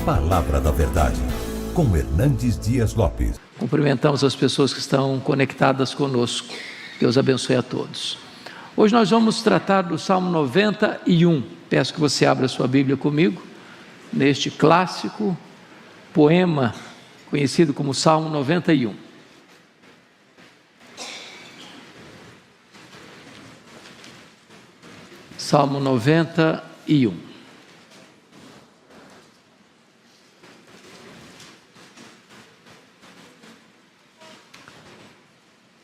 Palavra da Verdade, com Hernandes Dias Lopes. Cumprimentamos as pessoas que estão conectadas conosco. Deus abençoe a todos. Hoje nós vamos tratar do Salmo 91. Peço que você abra sua Bíblia comigo, neste clássico poema conhecido como Salmo 91. Salmo 91.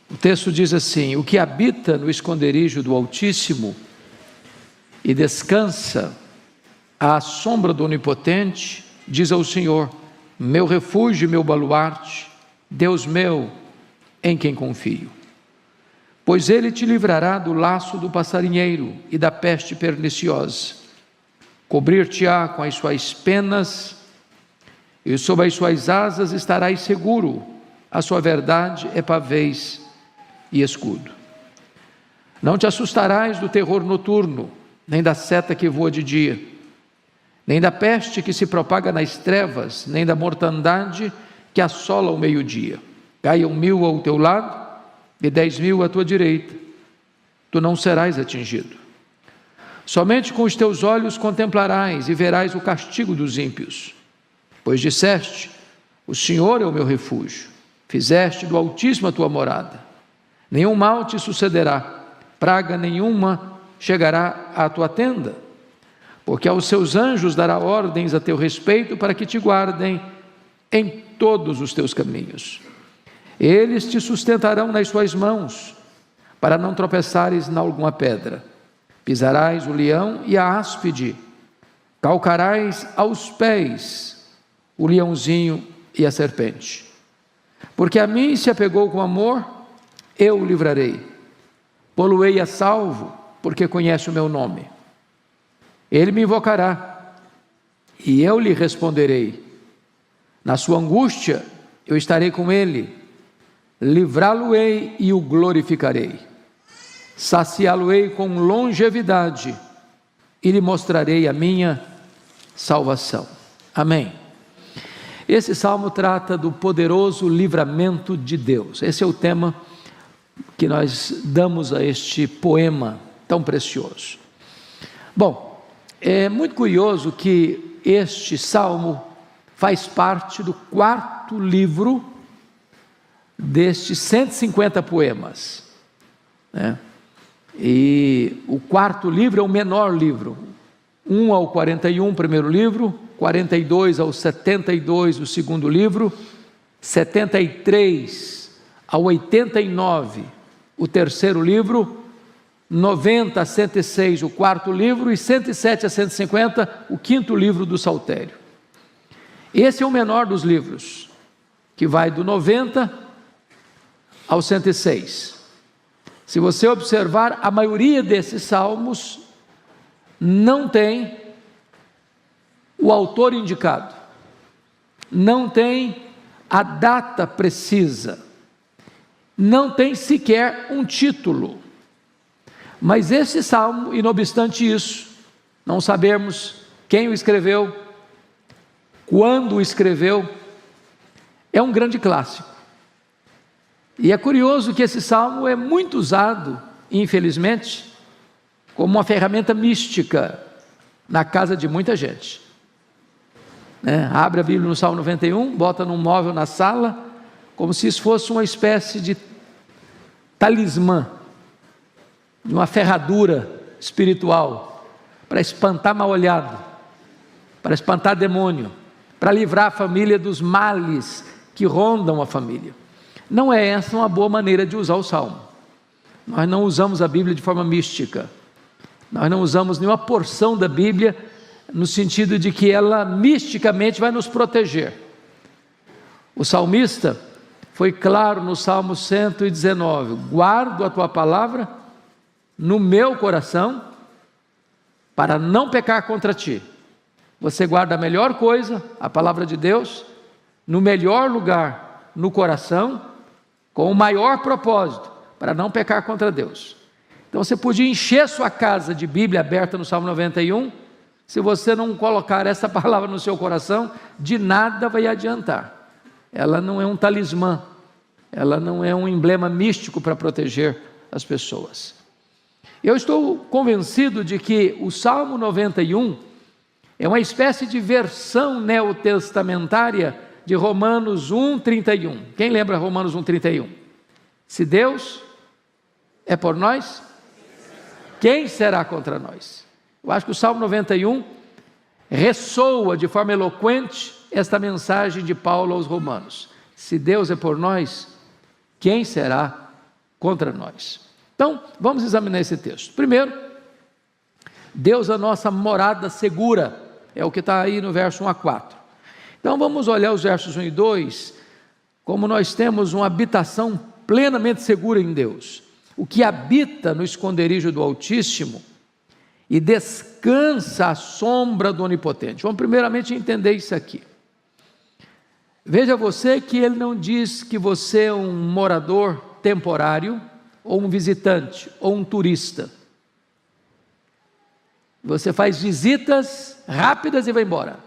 O texto diz assim: o que habita no esconderijo do Altíssimo e descansa à sombra do Onipotente, diz ao Senhor: meu refúgio e meu baluarte, Deus meu, em quem confio. Pois Ele te livrará do laço do passarinheiro e da peste perniciosa. Cobrir-te-á com as suas penas, e sob as suas asas estarás seguro. A sua verdade é pavês e escudo. Não te assustarás do terror noturno, nem da seta que voa de dia, nem da peste que se propaga nas trevas, nem da mortandade que assola o meio-dia. Caiam 1000 ao teu lado e 10.000 à tua direita, tu não serás atingido. Somente com os teus olhos contemplarás e verás o castigo dos ímpios. Pois disseste: o Senhor é o meu refúgio, fizeste do Altíssimo a tua morada. Nenhum mal te sucederá, praga nenhuma chegará à tua tenda, porque aos seus anjos dará ordens a teu respeito para que te guardem em todos os teus caminhos. Eles te sustentarão nas suas mãos, para não tropeçares em alguma pedra. Pisarás o leão e a áspide, calcarás aos pés o leãozinho e a serpente. Porque a mim se apegou com amor, eu o livrarei. Pô-lo-ei a salvo, porque conhece o meu nome. Ele me invocará, e eu lhe responderei. Na sua angústia, eu estarei com ele. Livrá-lo-ei e o glorificarei. Saciá-lo-ei com longevidade, e lhe mostrarei a minha salvação. Amém. Esse salmo trata do poderoso livramento de Deus. Esse é o tema que nós damos a este poema tão precioso. Bom, é muito curioso que este salmo faz parte do 4º livro destes 150 poemas, né? E o 4º livro é o menor livro, 1 ao 41, o primeiro livro, 42 ao 72, o segundo livro, 73 ao 89, o terceiro livro, 90 a 106, o 4º livro, e 107 a 150, o 5º livro do Saltério. Esse é o menor dos livros, que vai do 90 ao 106. Se você observar, a maioria desses salmos não tem o autor indicado, não tem a data precisa, não tem sequer um título. Mas esse salmo, e não obstante isso, não sabemos quem o escreveu, quando o escreveu, é um grande clássico. E é curioso que esse salmo é muito usado, infelizmente, como uma ferramenta mística na casa de muita gente, né? Abre a Bíblia no Salmo 91, bota num móvel na sala, como se isso fosse uma espécie de talismã, de uma ferradura espiritual, para espantar mal-olhado, para espantar demônio, para livrar a família dos males que rondam a família. Não é essa uma boa maneira de usar o Salmo. Nós não usamos a Bíblia de forma mística. Nós não usamos nenhuma porção da Bíblia no sentido de que ela misticamente vai nos proteger. O salmista foi claro no Salmo 119: guardo a tua palavra no meu coração para não pecar contra ti. Você guarda a melhor coisa, a palavra de Deus, no melhor lugar, no coração, com o maior propósito, para não pecar contra Deus. Então você podia encher sua casa de Bíblia aberta no Salmo 91, Se você não colocar essa palavra no seu coração, de nada vai adiantar. Ela não é um talismã, ela não é um emblema místico para proteger as pessoas. Eu estou convencido de que o Salmo 91 é uma espécie de versão neotestamentária de Romanos 1:31. Quem lembra Romanos 1:31? Se Deus é por nós, quem será contra nós? Eu acho que o Salmo 91 ressoa de forma eloquente esta mensagem de Paulo aos Romanos. Se Deus é por nós, quem será contra nós? Então, vamos examinar esse texto. Primeiro, Deus é a nossa morada segura, é o que está aí no verso 1 a 4. Então, vamos olhar os versos 1 e 2, como nós temos uma habitação plenamente segura em Deus. O que habita no esconderijo do Altíssimo e descansa à sombra do Onipotente. Vamos primeiramente entender isso aqui. Veja você que ele não diz que você é um morador temporário, ou um visitante, ou um turista. Você faz visitas rápidas e vai embora.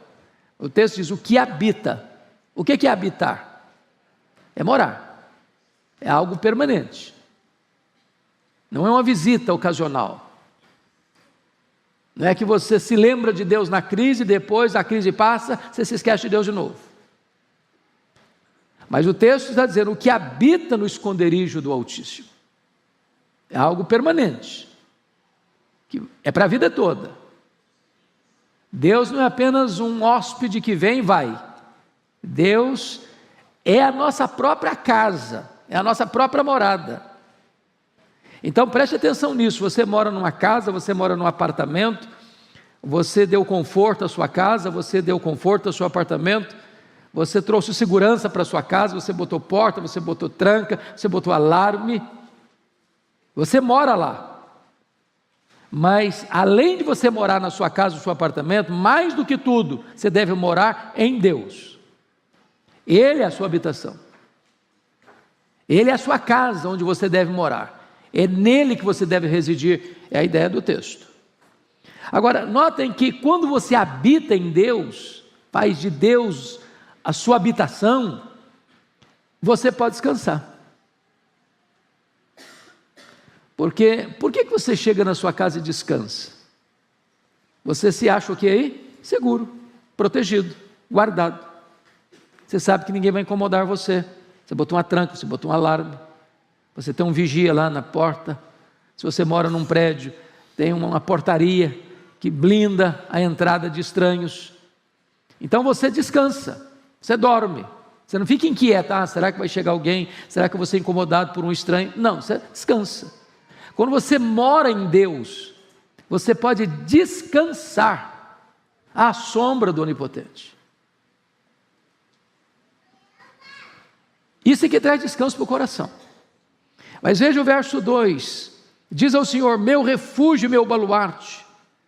O texto diz o que habita. O que é habitar? É morar. É algo permanente. Não é uma visita ocasional. Não é que você se lembra de Deus na crise, depois a crise passa, você se esquece de Deus de novo. Mas o texto está dizendo o que habita no esconderijo do Altíssimo. É algo permanente, que é para a vida toda. Deus não é apenas um hóspede que vem e vai. Deus é a nossa própria casa, é a nossa própria morada. Então preste atenção nisso, você mora numa casa, você mora num apartamento, você deu conforto à sua casa, você deu conforto ao seu apartamento, você trouxe segurança para a sua casa, você botou porta, você botou tranca, você botou alarme, você mora lá. Mas além de você morar na sua casa, no seu apartamento, mais do que tudo, você deve morar em Deus. Ele é a sua habitação. Ele é a sua casa onde você deve morar. É nele que você deve residir, é a ideia do texto. Agora, notem que quando você habita em Deus, faz de Deus a sua habitação, você pode descansar. Porque, por que você chega na sua casa e descansa? Você se acha o que aí? Seguro, protegido, guardado. Você sabe que ninguém vai incomodar você. Você botou uma tranca, você botou um alarme. Você tem um vigia lá na porta. Se você mora num prédio, tem uma portaria que blinda a entrada de estranhos. Então você descansa, você dorme. Você não fica inquieto, será que vai chegar alguém? Será que eu vou ser incomodado por um estranho? Não, você descansa. Quando você mora em Deus, você pode descansar à sombra do Onipotente. Isso é que traz descanso para o coração. Mas veja o verso 2, diz ao Senhor, meu refúgio, meu baluarte,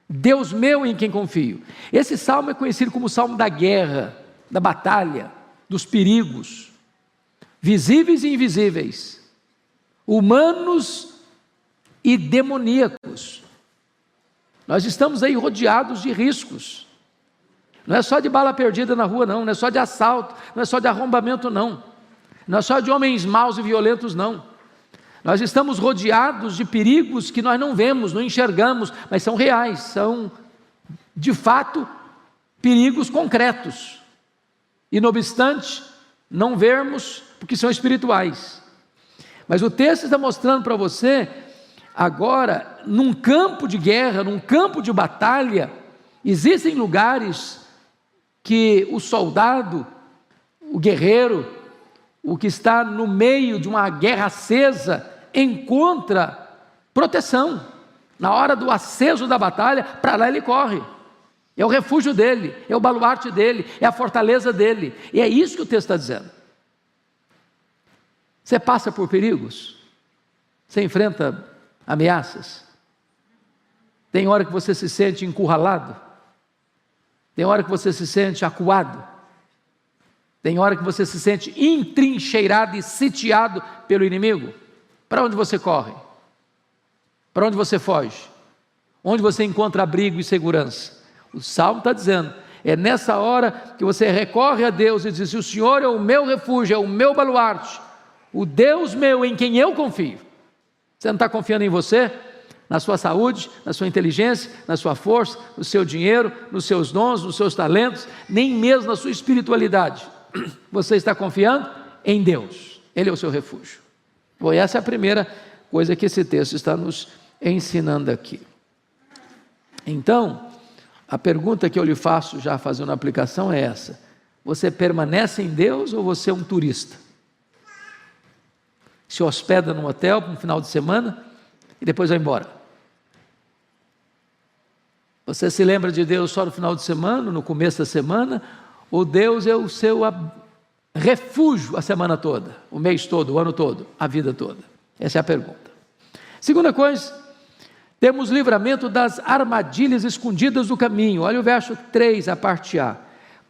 Deus meu em quem confio. Esse salmo é conhecido como o salmo da guerra, da batalha, dos perigos, visíveis e invisíveis, humanos e demoníacos. Nós estamos aí rodeados de riscos. Não é só de bala perdida na rua não, não é só de assalto, não é só de arrombamento não, não é só de homens maus e violentos não. Nós estamos rodeados de perigos que nós não vemos, não enxergamos, mas são reais, são de fato perigos concretos. E não obstante, não vermos porque são espirituais. Mas o texto está mostrando para você, agora, num campo de guerra, num campo de batalha, existem lugares que o soldado, o guerreiro, o que está no meio de uma guerra acesa, encontra proteção. Na hora do aceso da batalha, para lá ele corre. É o refúgio dele, é o baluarte dele, é a fortaleza dele. E é isso que o texto está dizendo. Você passa por perigos? Você enfrenta ameaças? Tem hora que você se sente encurralado? Tem hora que você se sente acuado? Tem hora que você se sente entrincheirado e sitiado pelo inimigo? Para onde você corre? Para onde você foge? Onde você encontra abrigo e segurança? O Salmo está dizendo, é nessa hora que você recorre a Deus e diz, o Senhor é o meu refúgio, é o meu baluarte, o Deus meu em quem eu confio. Você não está confiando em você? Na sua saúde, na sua inteligência, na sua força, no seu dinheiro, nos seus dons, nos seus talentos, nem mesmo na sua espiritualidade. Você está confiando em Deus, Ele é o seu refúgio. Bom, essa é a primeira coisa que esse texto está nos ensinando aqui. Então, a pergunta que eu lhe faço, já fazendo a aplicação, é essa: você permanece em Deus ou você é um turista? Se hospeda num hotel para um final de semana e depois vai embora. Você se lembra de Deus só no final de semana, no começo da semana, ou Deus é o seu refúgio a semana toda, o mês todo, o ano todo, a vida toda? Essa é a pergunta. Segunda coisa, temos livramento das armadilhas escondidas do caminho. Olha o verso 3, a parte A.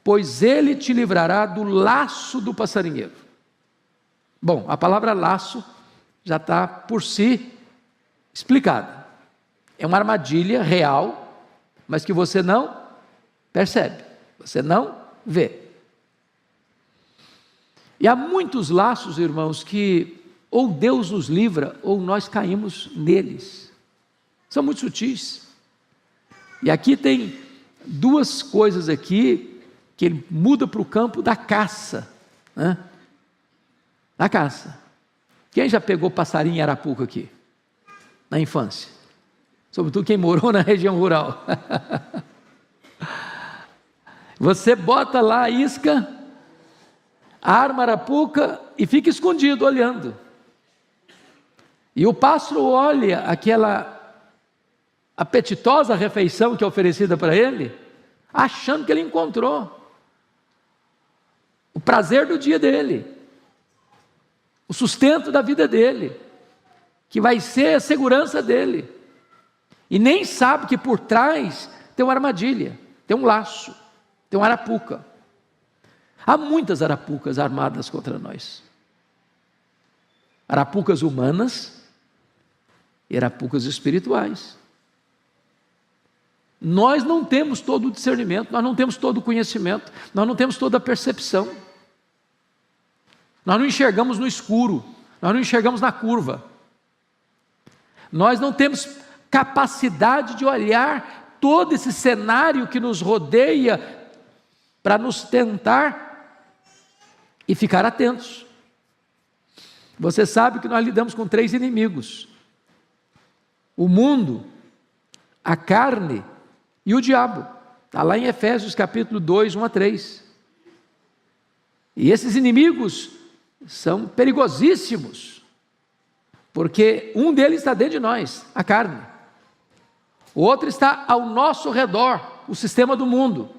Pois Ele te livrará do laço do passarinheiro. Bom, a palavra laço já está por si explicada. É uma armadilha real, mas que você não percebe, você não vê. E há muitos laços, irmãos, que ou Deus nos livra ou nós caímos neles. São muito sutis. E aqui tem duas coisas aqui que ele muda para o campo da caça, né? Da caça. Quem já pegou passarinho em arapuca aqui? Na infância? Sobretudo quem morou na região rural. Você bota lá a isca, arma a arapuca e fica escondido olhando. E o pássaro olha aquela apetitosa refeição que é oferecida para ele, achando que ele encontrou o prazer do dia dele, o sustento da vida dele, que vai ser a segurança dele, e nem sabe que por trás tem uma armadilha, tem um laço, tem uma arapuca. Há muitas arapucas armadas contra nós, arapucas humanas e arapucas espirituais. Nós não temos todo o discernimento, nós não temos todo o conhecimento, nós não temos toda a percepção. Nós não enxergamos no escuro, nós não enxergamos na curva. Nós não temos capacidade de olhar todo esse cenário que nos rodeia para nos tentar e ficar atentos. Você sabe que nós lidamos com 3 inimigos: o mundo, a carne e o diabo. Está lá em Efésios capítulo 2, 1-3. E esses inimigos são perigosíssimos, porque um deles está dentro de nós, a carne. O outro está ao nosso redor, o sistema do mundo.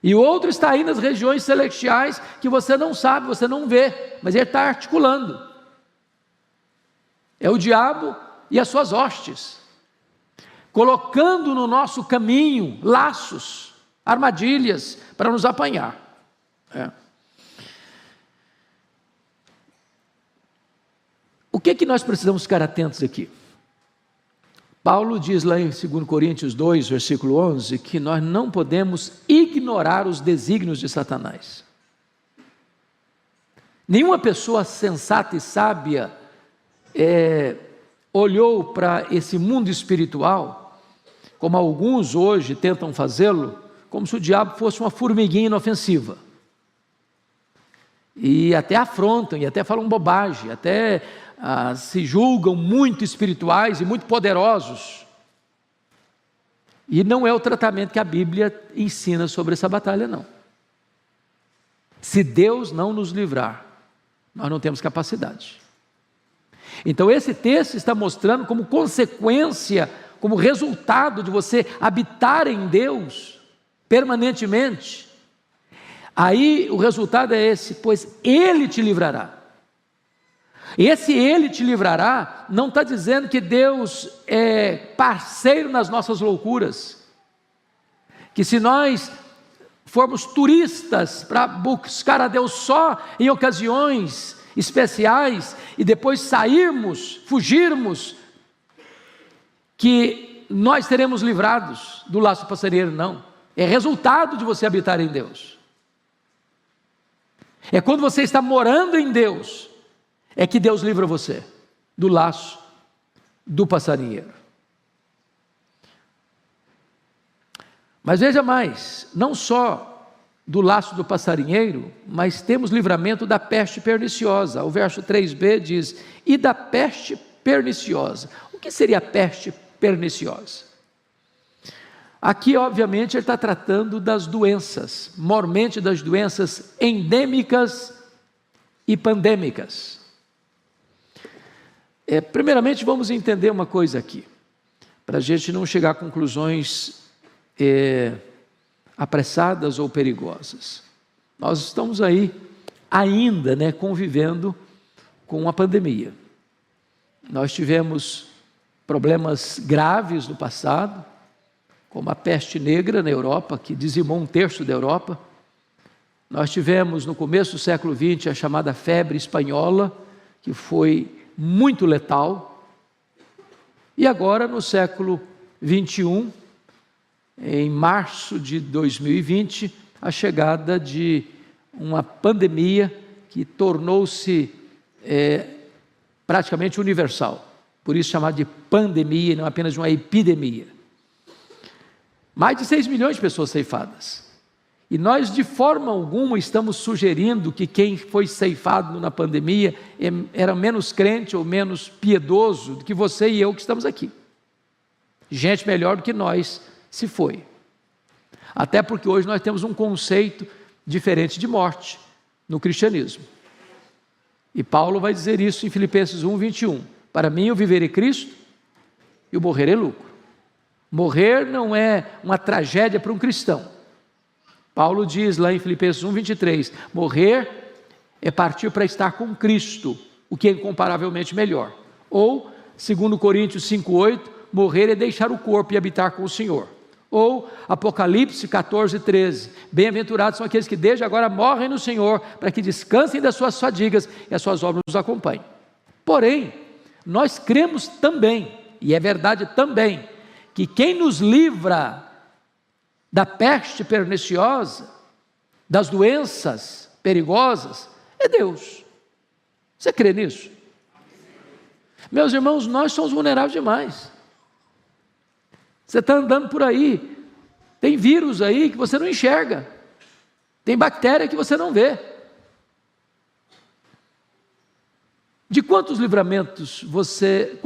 E o outro está aí nas regiões celestiais, que você não sabe, você não vê, mas ele está articulando. É o diabo e as suas hostes, colocando no nosso caminho laços, armadilhas para nos apanhar. O que nós precisamos ficar atentos aqui? Paulo diz lá em 2 Coríntios 2, versículo 11, que nós não podemos ignorar os desígnios de Satanás. Nenhuma pessoa sensata e sábia olhou para esse mundo espiritual, como alguns hoje tentam fazê-lo, como se o diabo fosse uma formiguinha inofensiva. E até afrontam, e até falam bobagem, até se julgam muito espirituais e muito poderosos. E não é o tratamento que a Bíblia ensina sobre essa batalha, não. Se Deus não nos livrar, nós não temos capacidade. Então esse texto está mostrando como consequência, como resultado de você habitar em Deus permanentemente. Aí o resultado é esse: pois Ele te livrará. Esse Ele te livrará não está dizendo que Deus é parceiro nas nossas loucuras, que se nós formos turistas para buscar a Deus só em ocasiões especiais e depois sairmos, fugirmos, que nós seremos livrados do laço passarinheiro, não. É resultado de você habitar em Deus. É quando você está morando em Deus, é que Deus livra você do laço do passarinheiro. Mas veja mais, não só do laço do passarinheiro, mas temos livramento da peste perniciosa. O verso 3b diz: e da peste perniciosa. O que seria a peste perniciosa? Aqui, obviamente, ele está tratando das doenças, mormente das doenças endêmicas e pandêmicas. Primeiramente, vamos entender uma coisa aqui, para a gente não chegar a conclusões apressadas ou perigosas. Nós estamos aí ainda, convivendo com a pandemia. Nós tivemos problemas graves no passado, como a peste negra na Europa, que dizimou 1/3 da Europa. Nós tivemos no começo do século XX a chamada febre espanhola, que foi muito letal. E agora no século XXI, em março de 2020, a chegada de uma pandemia que tornou-se praticamente universal, por isso chamada de pandemia, não apenas de uma epidemia. Mais de 6 milhões de pessoas ceifadas, e nós de forma alguma estamos sugerindo que quem foi ceifado na pandemia era menos crente ou menos piedoso do que você e eu que estamos aqui. Gente melhor do que nós se foi, até porque hoje nós temos um conceito diferente de morte no cristianismo, e Paulo vai dizer isso em Filipenses 1:21, para mim o viver é Cristo e o morrer é lucro. Morrer não é uma tragédia para um cristão. Paulo diz lá em Filipenses 1:23, morrer é partir para estar com Cristo, o que é incomparavelmente melhor. Ou, segundo Coríntios 5:8, morrer é deixar o corpo e habitar com o Senhor. Ou Apocalipse 14:13, bem-aventurados são aqueles que desde agora morrem no Senhor, para que descansem das suas fadigas e as suas obras nos acompanhem. Porém, nós cremos também, e é verdade também, que quem nos livra da peste perniciosa, das doenças perigosas, é Deus. Você crê nisso? Meus irmãos, nós somos vulneráveis demais. Você está andando por aí, tem vírus aí que você não enxerga, tem bactéria que você não vê. De quantos livramentos você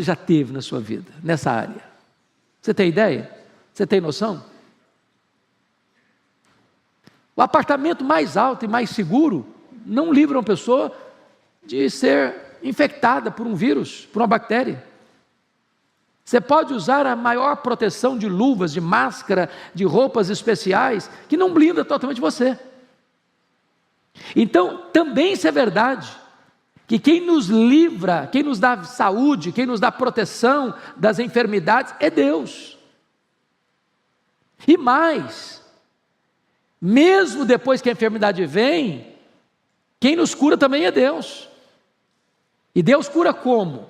já teve na sua vida, nessa área? Você tem ideia? Você tem noção? O apartamento mais alto e mais seguro não livra uma pessoa de ser infectada por um vírus, por uma bactéria. Você pode usar a maior proteção de luvas, de máscara, de roupas especiais, que não blinda totalmente você. Então, também isso é verdade, que quem nos livra, quem nos dá saúde, quem nos dá proteção das enfermidades é Deus. E mais, mesmo depois que a enfermidade vem, quem nos cura também é Deus. E Deus cura como?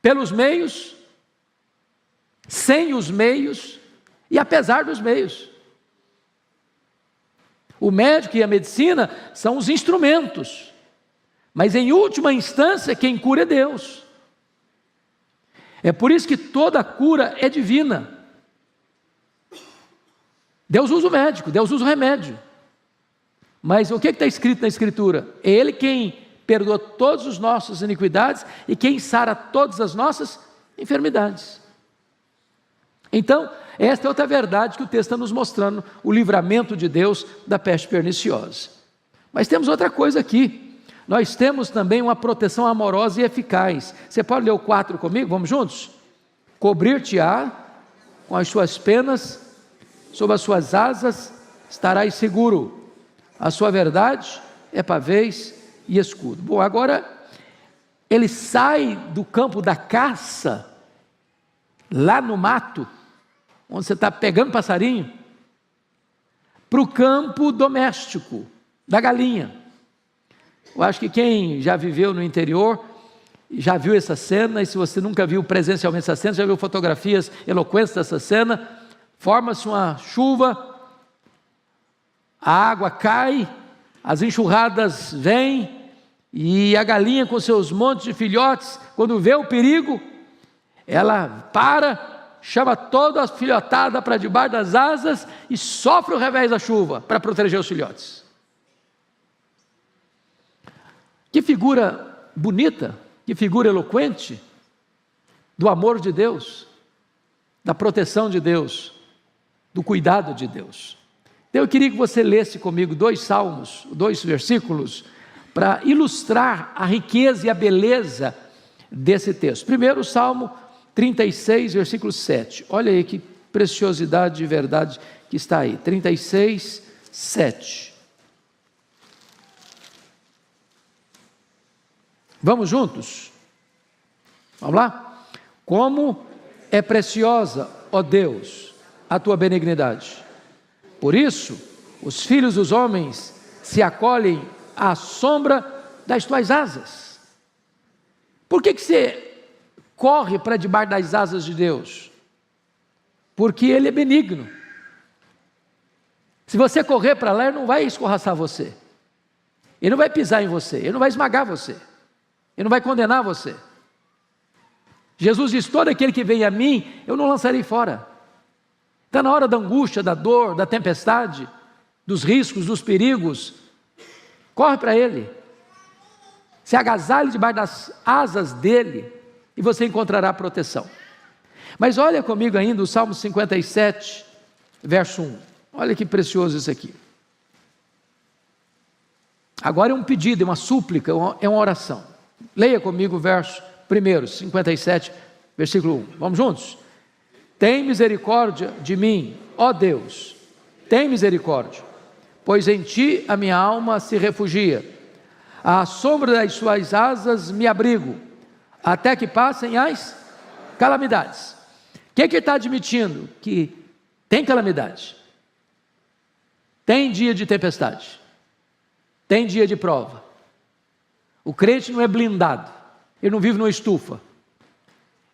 Pelos meios, sem os meios e apesar dos meios. O médico e a medicina são os instrumentos, mas em última instância quem cura é Deus. É por isso que toda cura é divina. Deus usa o médico, Deus usa o remédio, mas o que está escrito na Escritura? É Ele quem perdoa todas as nossas iniquidades e quem sara todas as nossas enfermidades. Então, esta é outra verdade que o texto está nos mostrando, o livramento de Deus da peste perniciosa. Mas temos outra coisa aqui, nós temos também uma proteção amorosa e eficaz. Você pode ler o 4 comigo? Vamos juntos? Cobrir-te-á com as suas penas, sob as suas asas estarás seguro, a sua verdade é pavês e escudo. Bom, agora ele sai do campo da caça, lá no mato, onde você está pegando passarinho, para o campo doméstico, da galinha. Eu acho que quem já viveu no interior já viu essa cena, e se você nunca viu presencialmente essa cena, já viu fotografias eloquentes dessa cena. Forma-se uma chuva, a água cai, as enxurradas vêm, e a galinha com seus montes de filhotes, quando vê o perigo, ela para, chama toda a filhotada para debaixo das asas e sofre o revés da chuva para proteger os filhotes. Que figura bonita, que figura eloquente do amor de Deus, da proteção de Deus, do cuidado de Deus. Então eu queria que você lesse comigo 2 salmos, 2 versículos, para ilustrar a riqueza e a beleza desse texto. Primeiro, o Salmo 36, versículo 7. Olha aí que preciosidade de verdade que está aí. 36, 7. Vamos juntos? Vamos lá? Como é preciosa, ó Deus, a tua benignidade. Por isso, os filhos dos homens se acolhem à sombra das tuas asas. Por que você corre para debaixo das asas de Deus? Porque Ele é benigno. Se você correr para lá, Ele não vai escorraçar você. Ele não vai pisar em você. Ele não vai esmagar você. Ele não vai condenar você. Jesus diz: todo aquele que vem a mim, eu não lançarei fora. Está na hora da angústia, da dor, da tempestade, dos riscos, dos perigos. Corre para Ele. Se agasalhe debaixo das asas dEle e você encontrará proteção. Mas olha comigo ainda o Salmo 57, verso 1. Olha que precioso isso aqui. Agora é um pedido, é uma súplica, é uma oração. Leia comigo o verso 1, 57, versículo 1. Vamos juntos? Tem misericórdia de mim, ó Deus, tem misericórdia, pois em Ti a minha alma se refugia. À sombra das Suas asas me abrigo, até que passem as calamidades. O que ele está admitindo? Que tem calamidade, tem dia de tempestade, tem dia de prova. O crente não é blindado, ele não vive numa estufa,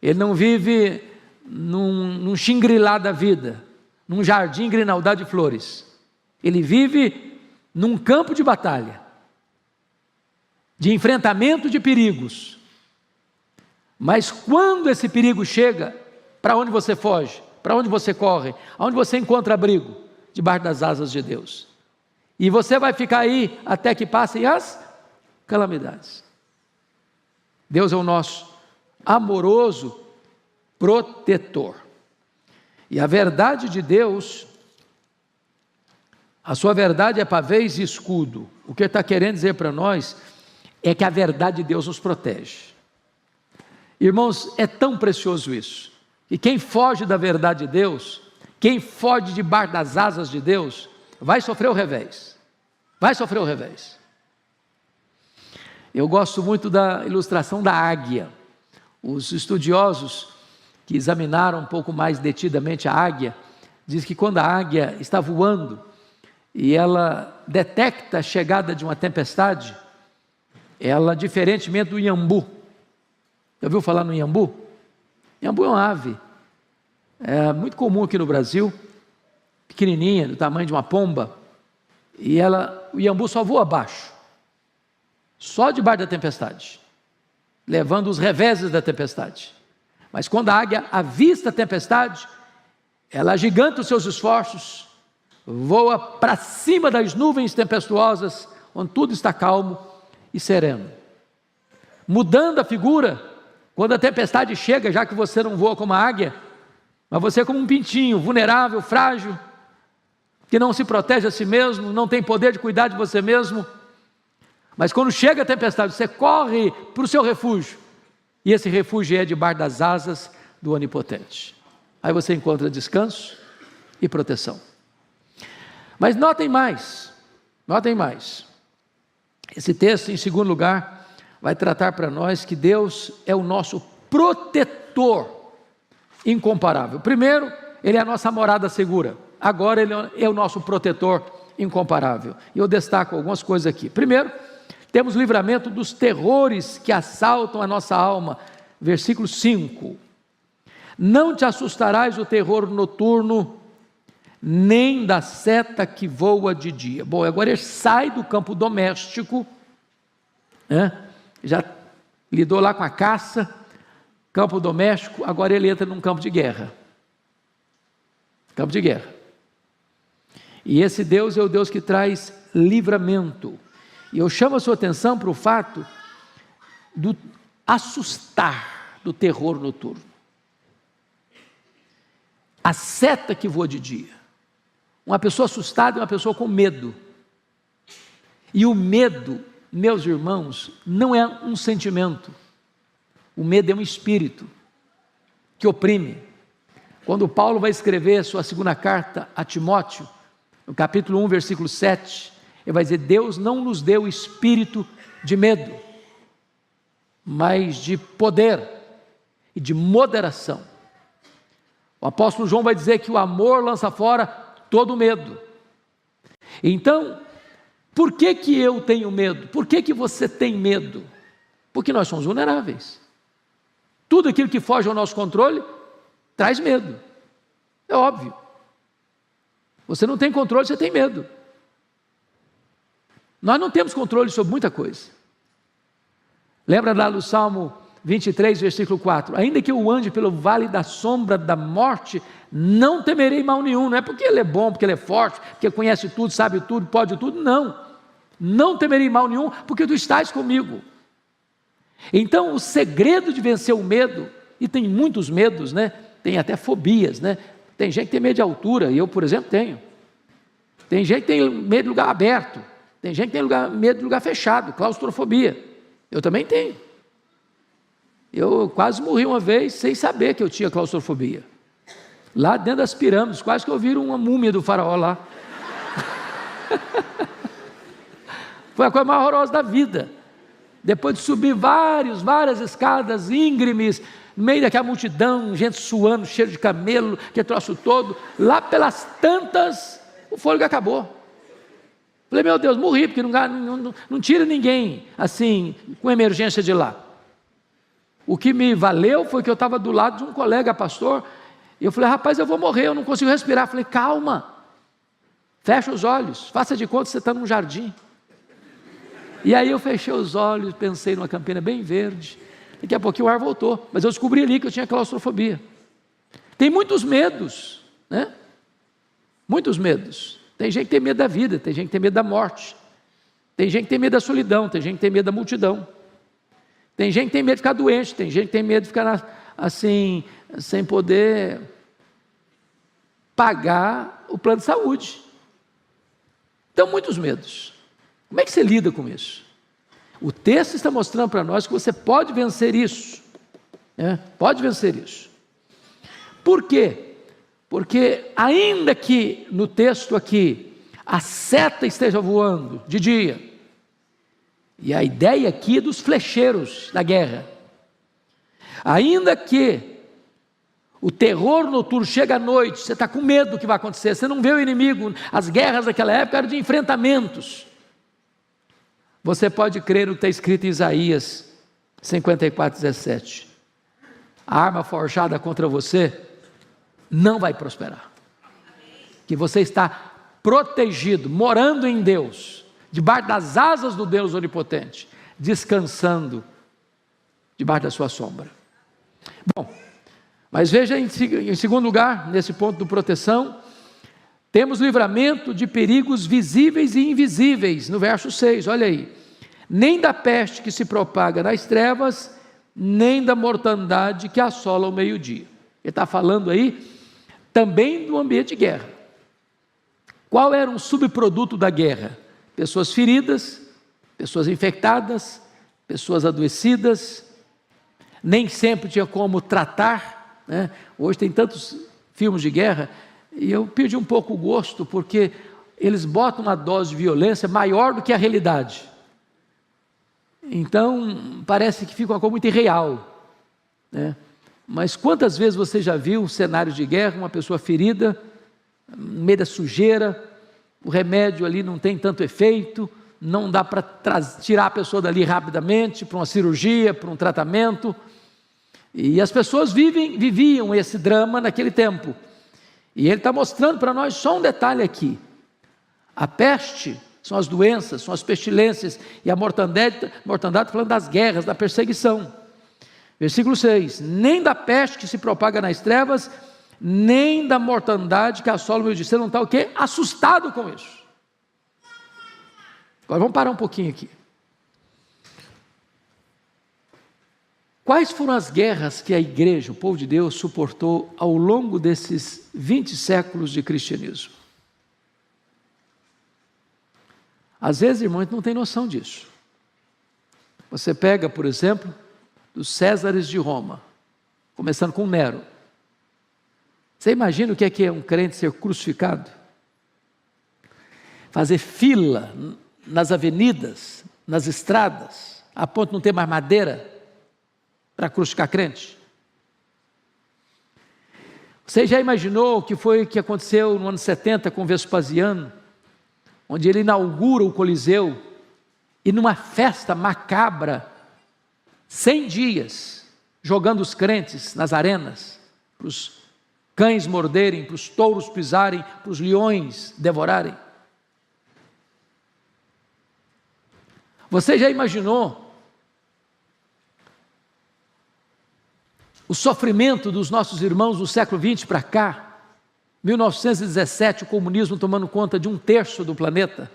ele não vive num xingrilá da vida, num jardim grinaldado de flores. Ele vive num campo de batalha, de enfrentamento de perigos. Mas quando esse perigo chega, para onde você foge? Para onde você corre? Aonde você encontra abrigo? Debaixo das asas de Deus. E você vai ficar aí até que passem as calamidades. Deus é o nosso amoroso protetor. E a verdade de Deus, a sua verdade é pavês e escudo. O que ele está querendo dizer para nós é que a verdade de Deus nos protege. Irmãos, é tão precioso isso. E quem foge da verdade de Deus, quem foge debaixo das asas de Deus, vai sofrer o revés. Vai sofrer o revés. Eu gosto muito da ilustração da águia. Os estudiosos que examinaram um pouco mais detidamente a águia, diz que quando a águia está voando e ela detecta a chegada de uma tempestade, ela, diferentemente do iambu, já ouviu falar no iambu? Iambu é uma ave, é muito comum aqui no Brasil, pequenininha, do tamanho de uma pomba, e o iambu só voa abaixo, só debaixo da tempestade, levando os reveses da tempestade. Mas quando a águia avista a tempestade, ela agiganta os seus esforços, voa para cima das nuvens tempestuosas, onde tudo está calmo e sereno. Mudando a figura, quando a tempestade chega, já que você não voa como a águia, mas você é como um pintinho, vulnerável, frágil, que não se protege a si mesmo, não tem poder de cuidar de você mesmo. Mas quando chega a tempestade, você corre para o seu refúgio, e esse refúgio é debaixo das asas do Onipotente. Aí você encontra descanso e proteção. Mas notem mais. Esse texto, em segundo lugar, vai tratar para nós que Deus é o nosso protetor incomparável. Primeiro, Ele é a nossa morada segura. Agora Ele é o nosso protetor incomparável. E eu destaco algumas coisas aqui. Primeiro, Temos livramento dos terrores que assaltam a nossa alma. Versículo 5. Não te assustarás do terror noturno, nem da seta que voa de dia. Bom, agora ele sai do campo doméstico, né? Já lidou lá com a caça, campo doméstico, agora ele entra num campo de guerra. Campo de guerra. E esse Deus é o Deus que traz livramento. E eu chamo a sua atenção para o fato do assustar do terror noturno. A seta que voa de dia. Uma pessoa assustada é uma pessoa com medo. E o medo, meus irmãos, não é um sentimento. O medo é um espírito que oprime. Quando Paulo vai escrever a sua segunda carta a Timóteo, no capítulo 1, versículo 7, ele vai dizer: Deus não nos deu espírito de medo, mas de poder e de moderação. O apóstolo João vai dizer que o amor lança fora todo medo. Então, por que que eu tenho medo? Por que que você tem medo? Porque nós somos vulneráveis. Tudo aquilo que foge ao nosso controle traz medo. É óbvio. Você não tem controle, você tem medo. Nós não temos controle sobre muita coisa. Lembra lá do Salmo 23, versículo 4: ainda que eu ande pelo vale da sombra da morte, não temerei mal nenhum. Não é porque ele é bom, porque ele é forte, porque conhece tudo, sabe tudo, pode tudo. Não temerei mal nenhum, porque tu estás comigo. Então o segredo de vencer o medo, e tem muitos medos, né? Tem até fobias, né? Tem gente que tem medo de altura, e eu, por exemplo, tenho. Tem gente que tem medo de lugar aberto, tem gente que tem medo de lugar fechado, claustrofobia. Eu também tenho. Eu quase morri uma vez sem saber que eu tinha claustrofobia. Lá dentro das pirâmides, quase que eu vi uma múmia do faraó lá. Foi a coisa mais horrorosa da vida. Depois de subir várias escadas íngremes, no meio daquela multidão, gente suando, cheiro de camelo, que troço todo, lá pelas tantas, o fôlego acabou. Falei, meu Deus, morri, porque não tira ninguém, assim, com emergência de lá. O que me valeu foi que eu estava do lado de um colega pastor, e eu falei, rapaz, eu vou morrer, eu não consigo respirar. Falei, calma, fecha os olhos, faça de conta que você está num jardim. E aí eu fechei os olhos, pensei numa campina bem verde, daqui a pouquinho o ar voltou, mas eu descobri ali que eu tinha claustrofobia. Tem muitos medos, né? Muitos medos. Tem gente que tem medo da vida, tem gente que tem medo da morte, tem gente que tem medo da solidão, tem gente que tem medo da multidão, tem gente que tem medo de ficar doente, tem gente que tem medo de ficar assim, sem poder pagar o plano de saúde. Então, muitos medos. Como é que você lida com isso? O texto está mostrando para nós que você pode vencer isso, né? Pode vencer isso. Por quê? Porque ainda que no texto aqui a seta esteja voando de dia, e a ideia aqui é dos flecheiros da guerra, ainda que o terror noturno chega à noite, você está com medo do que vai acontecer, você não vê o inimigo, as guerras daquela época eram de enfrentamentos. Você pode crer no que está escrito em Isaías 54:17. A arma forjada contra você não vai prosperar. Que você está protegido, morando em Deus, debaixo das asas do Deus onipotente, descansando debaixo da sua sombra. Bom, mas veja em segundo lugar, nesse ponto de proteção, temos livramento de perigos visíveis e invisíveis, no verso 6, olha aí. Nem da peste que se propaga nas trevas, nem da mortandade que assola o meio-dia. Ele está falando aí também do ambiente de guerra. Qual era um subproduto da guerra? Pessoas feridas, pessoas infectadas, pessoas adoecidas, nem sempre tinha como tratar, né? Hoje tem tantos filmes de guerra, e eu perdi um pouco o gosto, porque eles botam uma dose de violência maior do que a realidade. Então, parece que fica uma coisa muito irreal, né? Mas quantas vezes você já viu um cenário de guerra, uma pessoa ferida, no meio da sujeira, o remédio ali não tem tanto efeito, não dá para tirar a pessoa dali rapidamente, para uma cirurgia, para um tratamento, e as pessoas viviam esse drama naquele tempo, e ele está mostrando para nós só um detalhe aqui: a peste são as doenças, são as pestilências, e a mortandade falando das guerras, da perseguição. Versículo 6, nem da peste que se propaga nas trevas, nem da mortandade que assola o meio dia. Você não está o quê? Assustado com isso. Agora vamos parar um pouquinho aqui. Quais foram as guerras que a igreja, o povo de Deus, suportou ao longo desses 20 séculos de cristianismo? Às vezes, irmão, a gente não tem noção disso. Você pega, por exemplo, dos Césares de Roma, começando com Nero. Você imagina o que é um crente ser crucificado? Fazer fila nas avenidas, nas estradas, a ponto de não ter mais madeira para crucificar crente? Você já imaginou o que foi que aconteceu no ano 70 com Vespasiano, onde ele inaugura o Coliseu, e numa festa macabra, 100 dias, jogando os crentes nas arenas, para os cães morderem, para os touros pisarem, para os leões devorarem? Você já imaginou o sofrimento dos nossos irmãos do século XX para cá? 1917, o comunismo tomando conta de 1/3 do planeta.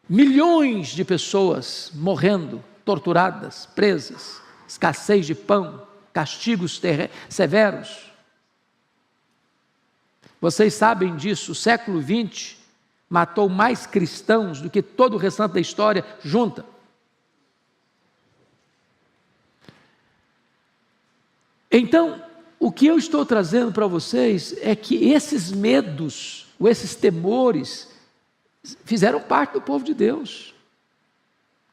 Milhões de pessoas morrendo, torturadas, presas, escassez de pão, castigos severos. Vocês sabem disso, o século XX matou mais cristãos do que todo o restante da história junta. Então, o que eu estou trazendo para vocês é que esses medos, ou esses temores, fizeram parte do povo de Deus.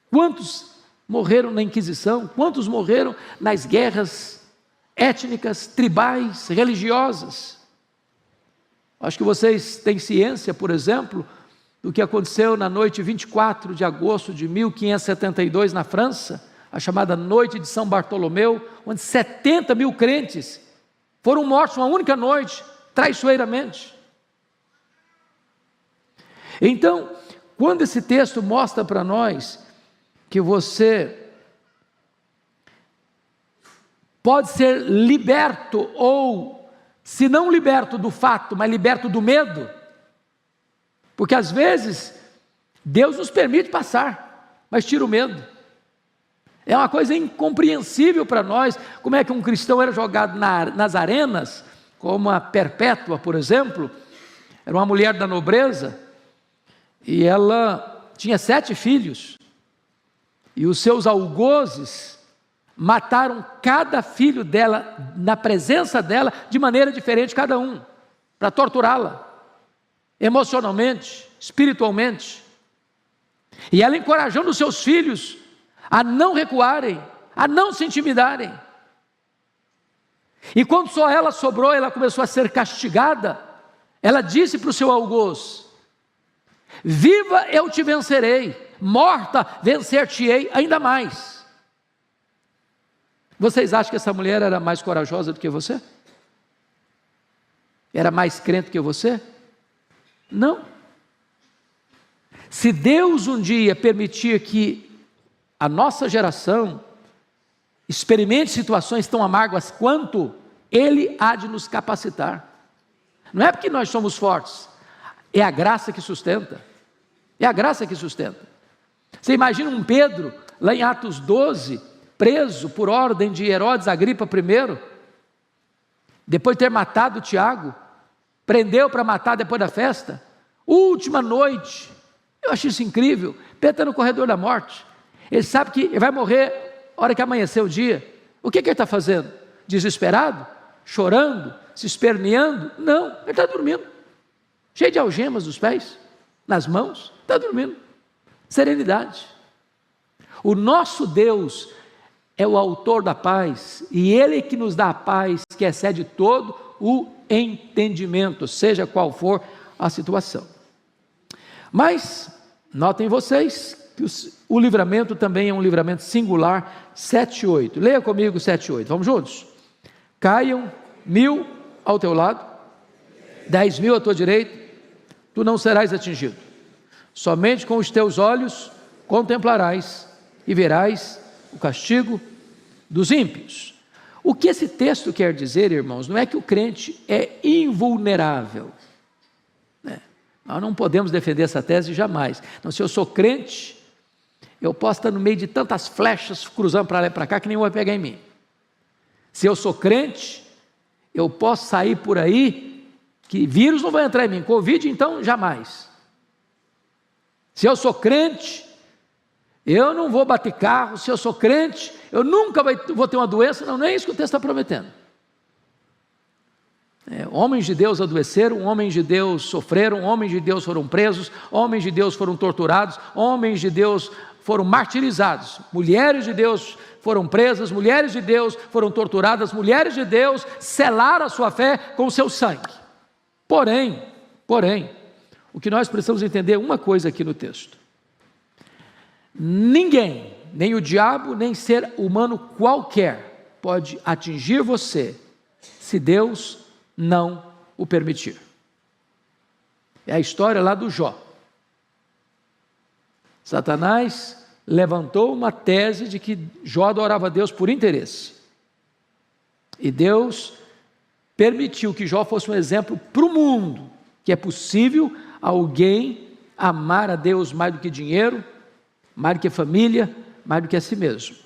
Quantos morreram na Inquisição? Quantos morreram nas guerras étnicas, tribais, religiosas? Acho que vocês têm ciência, por exemplo, do que aconteceu na noite 24 de agosto de 1572 na França, a chamada Noite de São Bartolomeu, onde 70 mil crentes foram mortos uma única noite, traiçoeiramente. Então, quando esse texto mostra para nós que você pode ser liberto, ou se não liberto do fato, mas liberto do medo, porque às vezes Deus nos permite passar, mas tira o medo. É uma coisa incompreensível para nós, como é que um cristão era jogado nas arenas, como a Perpétua, por exemplo, era uma mulher da nobreza, e ela tinha 7 filhos, e os seus algozes mataram cada filho dela, na presença dela, de maneira diferente cada um, para torturá-la, emocionalmente, espiritualmente, e ela encorajando os seus filhos a não recuarem, a não se intimidarem. E quando só ela sobrou, ela começou a ser castigada. Ela disse para o seu algoz: viva eu te vencerei, morta vencer-te-ei ainda mais. Vocês acham que essa mulher era mais corajosa do que você? Era mais crente que você? Não. Se Deus um dia permitir que a nossa geração experimente situações tão amargas quanto, Ele há de nos capacitar. Não é porque nós somos fortes, é a graça que sustenta. É a graça que sustenta. Você imagina um Pedro, lá em Atos 12, preso por ordem de Herodes Agripa I, depois de ter matado Tiago, prendeu para matar depois da festa, última noite. Eu acho isso incrível. Pedro está no corredor da morte. Ele sabe que ele vai morrer na hora que amanhecer o dia. O que ele está fazendo? Desesperado? Chorando? Se esperneando? Não, ele está dormindo. Cheio de algemas nos pés, nas mãos, está dormindo. Serenidade. O nosso Deus é o autor da paz, e Ele que nos dá a paz que excede todo o entendimento, seja qual for a situação. Mas, notem vocês, que o livramento também é um livramento singular, 7 e 8. Leia comigo 7 e 8, vamos juntos? Caiam 1000 ao teu lado, 10.000 à tua direita, tu não serás atingido. Somente com os teus olhos contemplarás e verás o castigo dos ímpios. O que esse texto quer dizer, irmãos, não é que o crente é invulnerável. Nós não podemos defender essa tese jamais. Então, se eu sou crente, eu posso estar no meio de tantas flechas cruzando para lá e para cá que nenhum vai pegar em mim. Se eu sou crente, eu posso sair por aí que vírus não vai entrar em mim, Covid então jamais. Se eu sou crente, eu não vou bater carro. Se eu sou crente, eu nunca vou ter uma doença. Não é isso que o texto está prometendo. Homens de Deus adoeceram, homens de Deus sofreram, homens de Deus foram presos, homens de Deus foram torturados, homens de Deus foram martirizados, mulheres de Deus foram presas, mulheres de Deus foram torturadas, mulheres de Deus selaram a sua fé com o seu sangue. Porém, o que nós precisamos entender é uma coisa aqui no texto: ninguém, nem o diabo, nem ser humano qualquer, pode atingir você, se Deus não o permitir. É a história lá do Jó. Satanás levantou uma tese de que Jó adorava a Deus por interesse, e Deus permitiu que Jó fosse um exemplo para o mundo, que é possível alguém amar a Deus mais do que dinheiro, mais do que família, mais do que a si mesmo.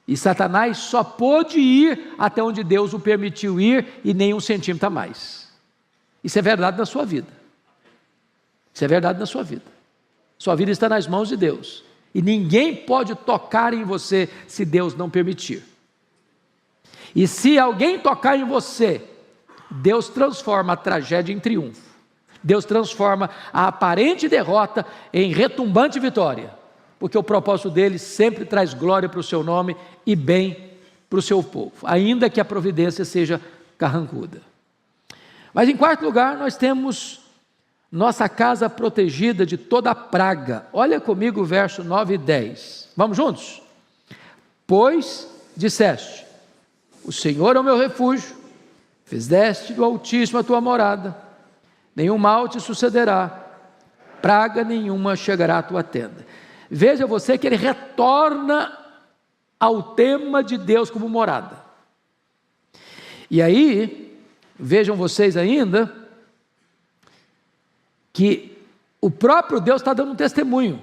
E Satanás só pôde ir até onde Deus o permitiu ir, e nem 1 centímetro a mais. Isso é verdade na sua vida. Isso é verdade na sua vida. Sua vida está nas mãos de Deus, e ninguém pode tocar em você se Deus não permitir. E se alguém tocar em você, Deus transforma a tragédia em triunfo. Deus transforma a aparente derrota em retumbante vitória, porque o propósito dele sempre traz glória para o seu nome e bem para o seu povo, ainda que a providência seja carrancuda. Mas em quarto lugar, nós temos nossa casa protegida de toda praga. Olha comigo o verso 9 e 10. Vamos juntos? Pois disseste: o Senhor é o meu refúgio, fizeste do Altíssimo a tua morada, nenhum mal te sucederá, praga nenhuma chegará à tua tenda. Veja você que ele retorna ao tema de Deus como morada. E aí, vejam vocês ainda, que o próprio Deus está dando um testemunho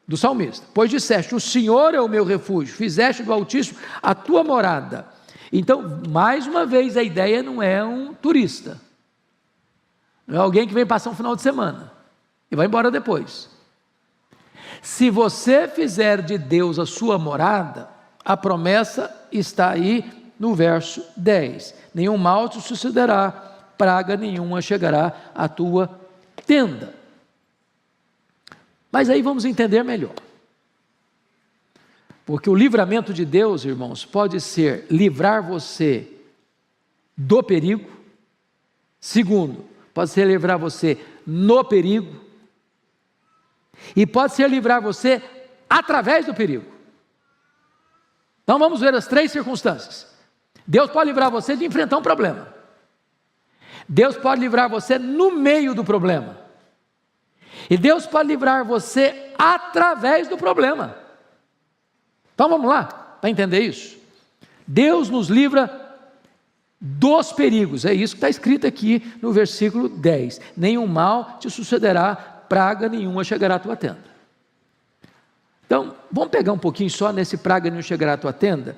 do salmista. Pois disseste: o Senhor é o meu refúgio, fizeste do Altíssimo a tua morada. Então, mais uma vez, a ideia não é um turista, não é alguém que vem passar um final de semana e vai embora depois. Se você fizer de Deus a sua morada, a promessa está aí no verso 10: nenhum mal te sucederá, praga nenhuma chegará à tua tenda. Mas aí vamos entender melhor, porque o livramento de Deus, irmãos, pode ser livrar você do perigo. Segundo, pode ser livrar você no perigo, e pode ser livrar você através do perigo. Então vamos ver as 3 circunstâncias. Deus pode livrar você de enfrentar um problema, Deus pode livrar você no meio do problema, e Deus pode livrar você através do problema. Então vamos lá, para entender isso. Deus nos livra dos perigos, é isso que está escrito aqui no versículo 10: nenhum mal te sucederá, praga nenhuma chegará à tua tenda. Então, vamos pegar um pouquinho só nesse praga nenhuma chegará à tua tenda.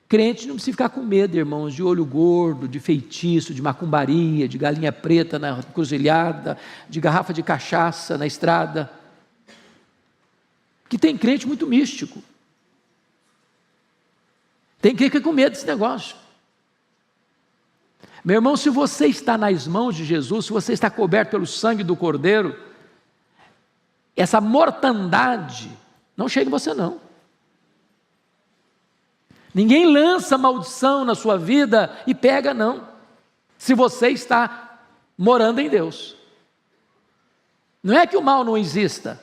Crente não precisa ficar com medo, irmãos, de olho gordo, de feitiço, de macumbaria, de galinha preta na encruzilhada, de garrafa de cachaça na estrada. Que tem crente muito místico, tem crente que fica com medo desse negócio. Meu irmão, se você está nas mãos de Jesus, se você está coberto pelo sangue do Cordeiro, essa mortandade não chega em você não. Ninguém lança maldição na sua vida e pega não, se você está morando em Deus. Não é que o mal não exista,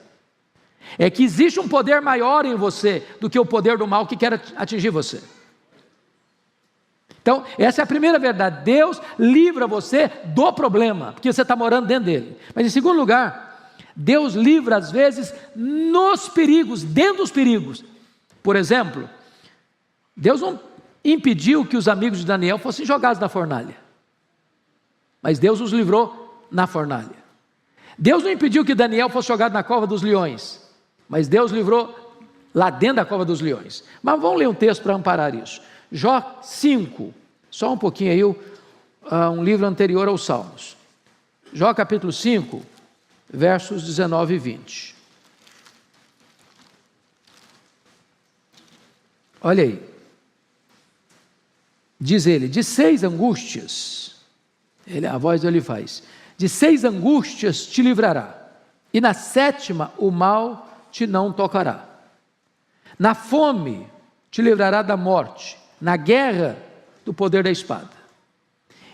é que existe um poder maior em você do que o poder do mal que quer atingir você. Então, essa é a primeira verdade. Deus livra você do problema, porque você está morando dentro dele. Mas em segundo lugar, Deus livra às vezes nos perigos, dentro dos perigos. Por exemplo, Deus não impediu que os amigos de Daniel fossem jogados na fornalha, mas Deus os livrou na fornalha. Deus não impediu que Daniel fosse jogado na cova dos leões, mas Deus livrou lá dentro da cova dos leões. Mas vamos ler um texto para amparar isso. Jó 5, só um pouquinho aí, um livro anterior aos Salmos. Jó capítulo 5, versos 19 e 20. Olha aí. Diz ele, de 6 angústias, a voz dele faz, de 6 angústias te livrará, e na 7ª o mal te não tocará. Na fome te livrará da morte, na guerra do poder da espada.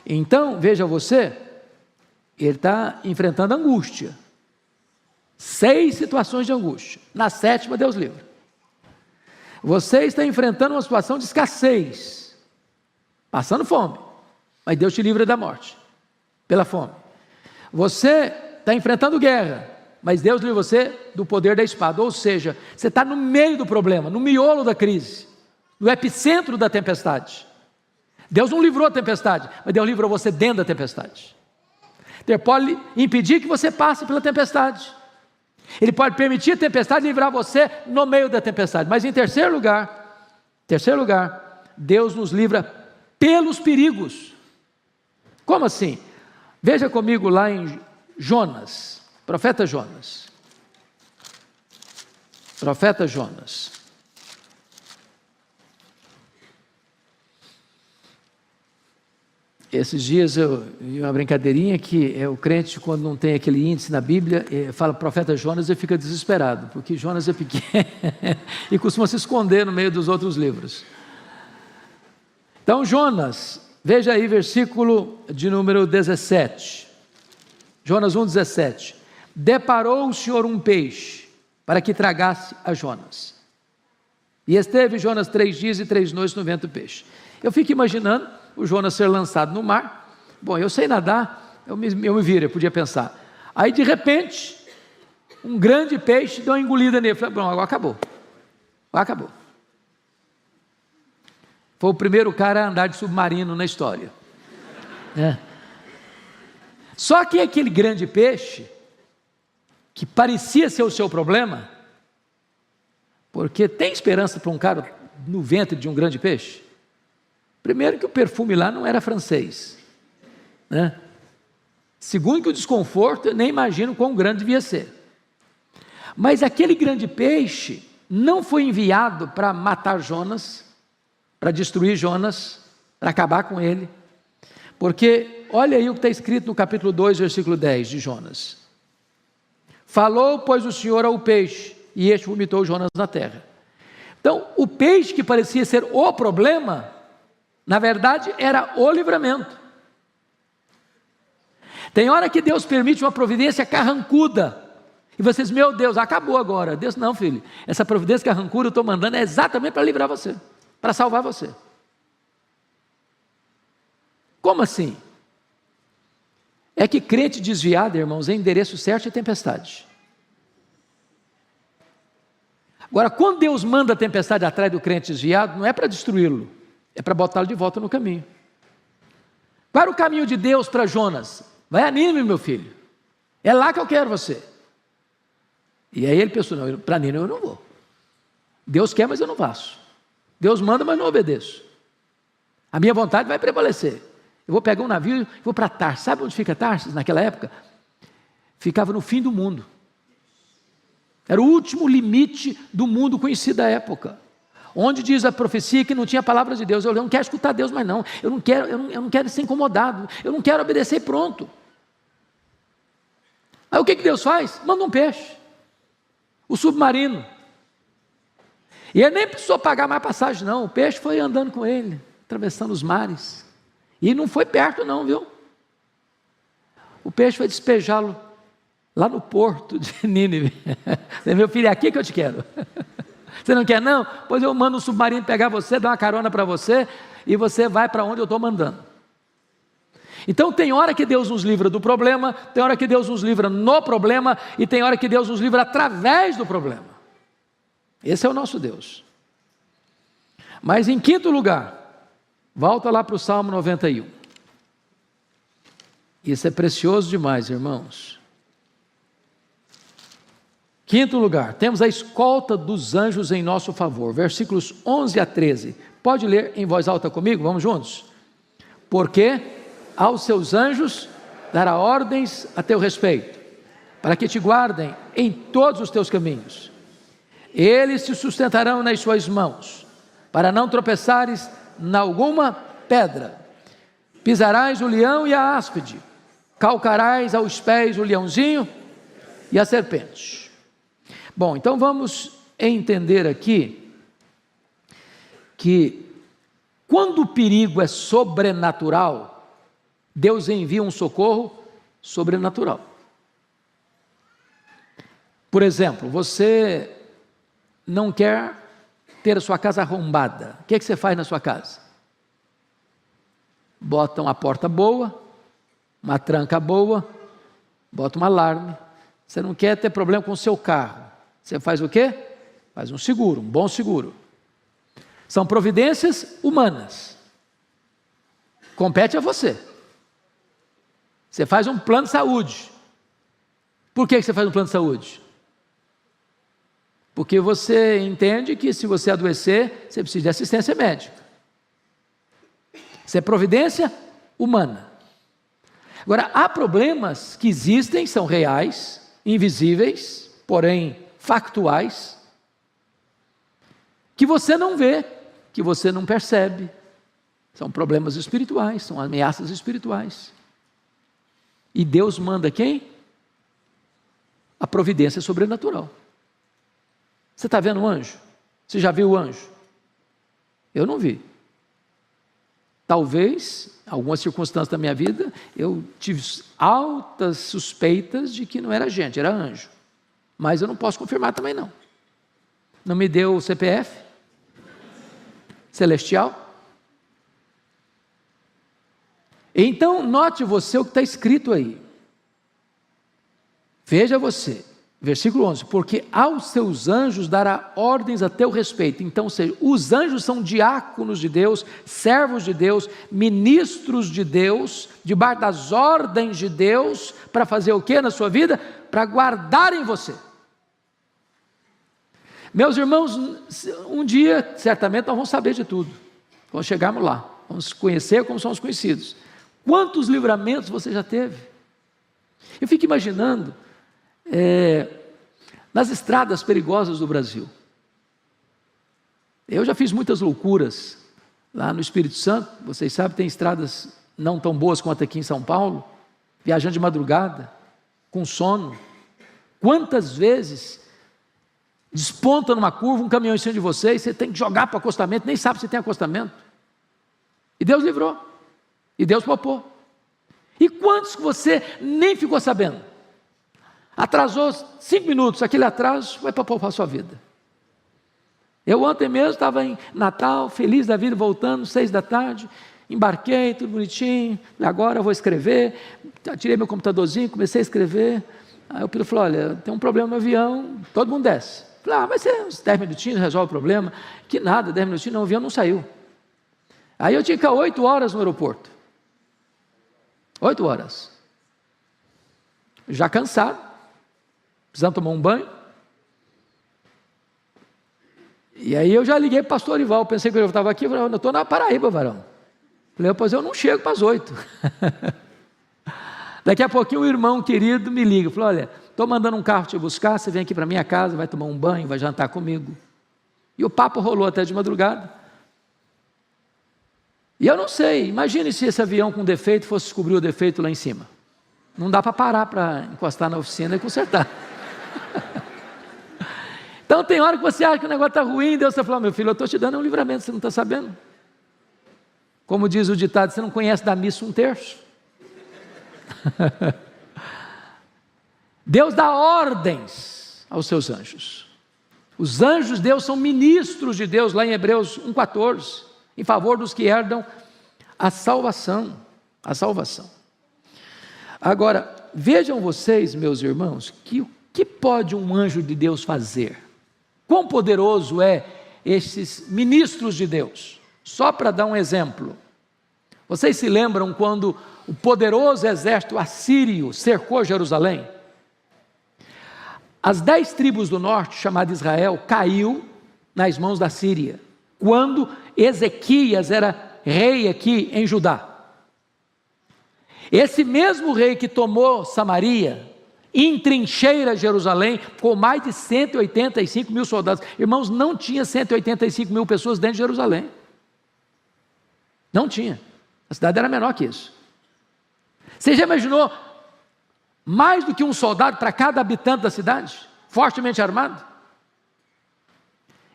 Então, veja você, ele está enfrentando angústia, 6 situações de angústia, na 7ª Deus livra. Você está enfrentando uma situação de escassez, passando fome, mas Deus te livra da morte, pela fome. Você está enfrentando guerra, mas Deus livra você do poder da espada, ou seja, você está no meio do problema, no miolo da crise, no epicentro da tempestade. Deus não livrou a tempestade, mas Deus livrou você dentro da tempestade. Ele pode impedir que você passe pela tempestade, Ele pode permitir a tempestade e livrar você no meio da tempestade. Mas em terceiro lugar, Deus nos livra pelos perigos. Como assim? Veja comigo lá em Jonas, profeta Jonas. Profeta Jonas. Esses dias eu vi uma brincadeirinha que o crente, quando não tem aquele índice na Bíblia, fala profeta Jonas e fica desesperado, porque Jonas é pequeno e costuma se esconder no meio dos outros livros. Então Jonas, veja aí versículo de número 17, Jonas 1,17. Deparou o Senhor um peixe para que tragasse a Jonas, e esteve Jonas 3 dias e 3 noites no ventre do peixe. Eu fico imaginando o Jonas ser lançado no mar. Bom, eu sei nadar, eu me viro, eu podia pensar. Aí de repente, um grande peixe deu uma engolida nele. Falei, bom, agora acabou. Foi o primeiro cara a andar de submarino na história. Só que aquele grande peixe, que parecia ser o seu problema, porque tem esperança para um cara no ventre de um grande peixe? Primeiro que o perfume lá não era francês, né? Segundo que o desconforto, eu nem imagino quão grande devia ser. Mas aquele grande peixe não foi enviado para matar Jonas, para destruir Jonas, para acabar com ele, porque olha aí o que está escrito no capítulo 2, versículo 10 de Jonas. Falou, pois, o Senhor ao peixe, e este vomitou Jonas na terra. Então, o peixe que parecia ser o problema, na verdade, era o livramento. Tem hora que Deus permite uma providência carrancuda, e vocês, meu Deus, acabou agora. Deus, não, filho, essa providência carrancuda eu estou mandando é exatamente para livrar você, para salvar você. Como assim? É que crente desviado, irmãos, é endereço certo de tempestade. Agora, quando Deus manda a tempestade atrás do crente desviado, não é para destruí-lo, é para botá-lo de volta no caminho. Qual era o caminho de Deus para Jonas? Vai a Nínive, meu filho, é lá que eu quero você. E aí ele pensou, não, para Nínive eu não vou. Deus quer, mas eu não faço. Deus manda, mas não obedeço. A minha vontade vai prevalecer. Eu vou pegar um navio e vou para Tarsis. Sabe onde fica Tarsis naquela época? Ficava no fim do mundo. Era o último limite do mundo conhecido da época. Onde diz a profecia que não tinha a palavra de Deus. Eu não quero escutar Deus mais não. Eu não quero ser incomodado. Eu não quero obedecer, pronto. Aí o que Deus faz? Manda um peixe. O submarino. E ele nem precisou pagar mais passagem não. O peixe foi andando com ele, atravessando os mares. E não foi perto não, viu? O peixe foi despejá-lo lá no porto de Nínive. Meu filho, é aqui que eu te quero. Você não quer não? Pois eu mando um submarino pegar você, dar uma carona para você, e você vai para onde eu estou mandando. Então tem hora que Deus nos livra do problema, tem hora que Deus nos livra no problema, e tem hora que Deus nos livra através do problema. Esse é o nosso Deus. Mas em quinto lugar, volta lá para o Salmo 91. Isso é precioso demais, irmãos. Quinto lugar, temos a escolta dos anjos em nosso favor, versículos 11 a 13. Pode ler em voz alta comigo? Vamos juntos? Porque aos seus anjos dará ordens a teu respeito, para que te guardem em todos os teus caminhos. Eles te sustentarão nas suas mãos, para não tropeçares em alguma pedra. Pisarás o leão e a áspide, calcarás aos pés o leãozinho e a serpente. Bom, então vamos entender aqui que quando o perigo é sobrenatural, Deus envia um socorro sobrenatural. Por exemplo, você não quer ter a sua casa arrombada. O que você faz na sua casa? Bota uma porta boa, uma tranca boa, bota um alarme. Você não quer ter problema com o seu carro. Você faz o quê? Faz um seguro, um bom seguro. São providências humanas. Compete a você. Você faz um plano de saúde. Por que você faz um plano de saúde? Porque você entende que se você adoecer, você precisa de assistência médica. Isso é providência humana. Agora, há problemas que existem, são reais, invisíveis, porém factuais, que você não vê, que você não percebe. São problemas espirituais, são ameaças espirituais. E Deus manda quem? A providência sobrenatural. Você está vendo um anjo? Você já viu o anjo? Eu não vi. Talvez, em algumas circunstâncias da minha vida, eu tive altas suspeitas de que não era gente, era anjo. Mas eu não posso confirmar também não. Não me deu o CPF celestial. Então, note você o que está escrito aí. Veja você, versículo 11. Porque aos seus anjos dará ordens a teu respeito. Então, ou seja, os anjos são diáconos de Deus, servos de Deus, ministros de Deus, debaixo das ordens de Deus, para fazer o que na sua vida? Para guardarem você. Meus irmãos, um dia, certamente, nós vamos saber de tudo. Quando chegarmos lá, vamos conhecer como somos conhecidos. Quantos livramentos você já teve? Eu fico imaginando, nas estradas perigosas do Brasil. Eu já fiz muitas loucuras lá no Espírito Santo, vocês sabem, tem estradas não tão boas quanto aqui em São Paulo, viajando de madrugada, com sono. Quantas vezes desponta numa curva, um caminhão em cima de você, e você tem que jogar para o acostamento, nem sabe se tem acostamento. E Deus livrou, e Deus poupou. E quantos que você nem ficou sabendo? Atrasou 5 minutos, aquele atraso vai para poupar a sua vida. Eu ontem mesmo estava em Natal, feliz da vida, voltando, 6 da tarde, embarquei, tudo bonitinho, agora eu vou escrever, tirei meu computadorzinho, comecei a escrever. Aí o piloto falou, olha, tem um problema no avião, todo mundo desce. Falei, vai ser uns 10 minutinhos, resolve o problema. Que nada, 10 minutinhos, não, o avião não saiu. Aí eu tinha que ficar 8 horas no aeroporto. 8 horas. Já cansado, precisando tomar um banho. E aí eu já liguei para o pastor Orival, pensei que ele estava aqui, eu falei, eu estou na Paraíba, varão. Falei, pois eu não chego para as 8. Daqui a pouquinho um irmão querido me liga, falou, olha, estou mandando um carro te buscar, você vem aqui para minha casa, vai tomar um banho, vai jantar comigo. E o papo rolou até de madrugada. E eu não sei, imagine se esse avião com defeito fosse descobrir o defeito lá em cima. Não dá para parar para encostar na oficina e consertar. Então tem hora que você acha que o negócio está ruim, Deus está falando, meu filho, eu estou te dando um livramento, você não está sabendo? Como diz o ditado, você não conhece da missa um terço? Deus dá ordens aos seus anjos. Os anjos de Deus são ministros de Deus, lá em Hebreus 1,14, em favor dos que herdam a salvação. A salvação. Agora, vejam vocês, meus irmãos, que o que pode um anjo de Deus fazer? Quão poderoso é esses ministros de Deus? Só para dar um exemplo. Vocês se lembram quando o poderoso exército assírio cercou Jerusalém? As 10 tribos do norte, chamada Israel, caiu nas mãos da Síria, quando Ezequias era rei aqui em Judá. Esse mesmo rei que tomou Samaria, entrincheira Jerusalém, com mais de 185 mil soldados. Irmãos, não tinha 185 mil pessoas dentro de Jerusalém. Não tinha. A cidade era menor que isso. Você já imaginou mais do que um soldado para cada habitante da cidade, fortemente armado?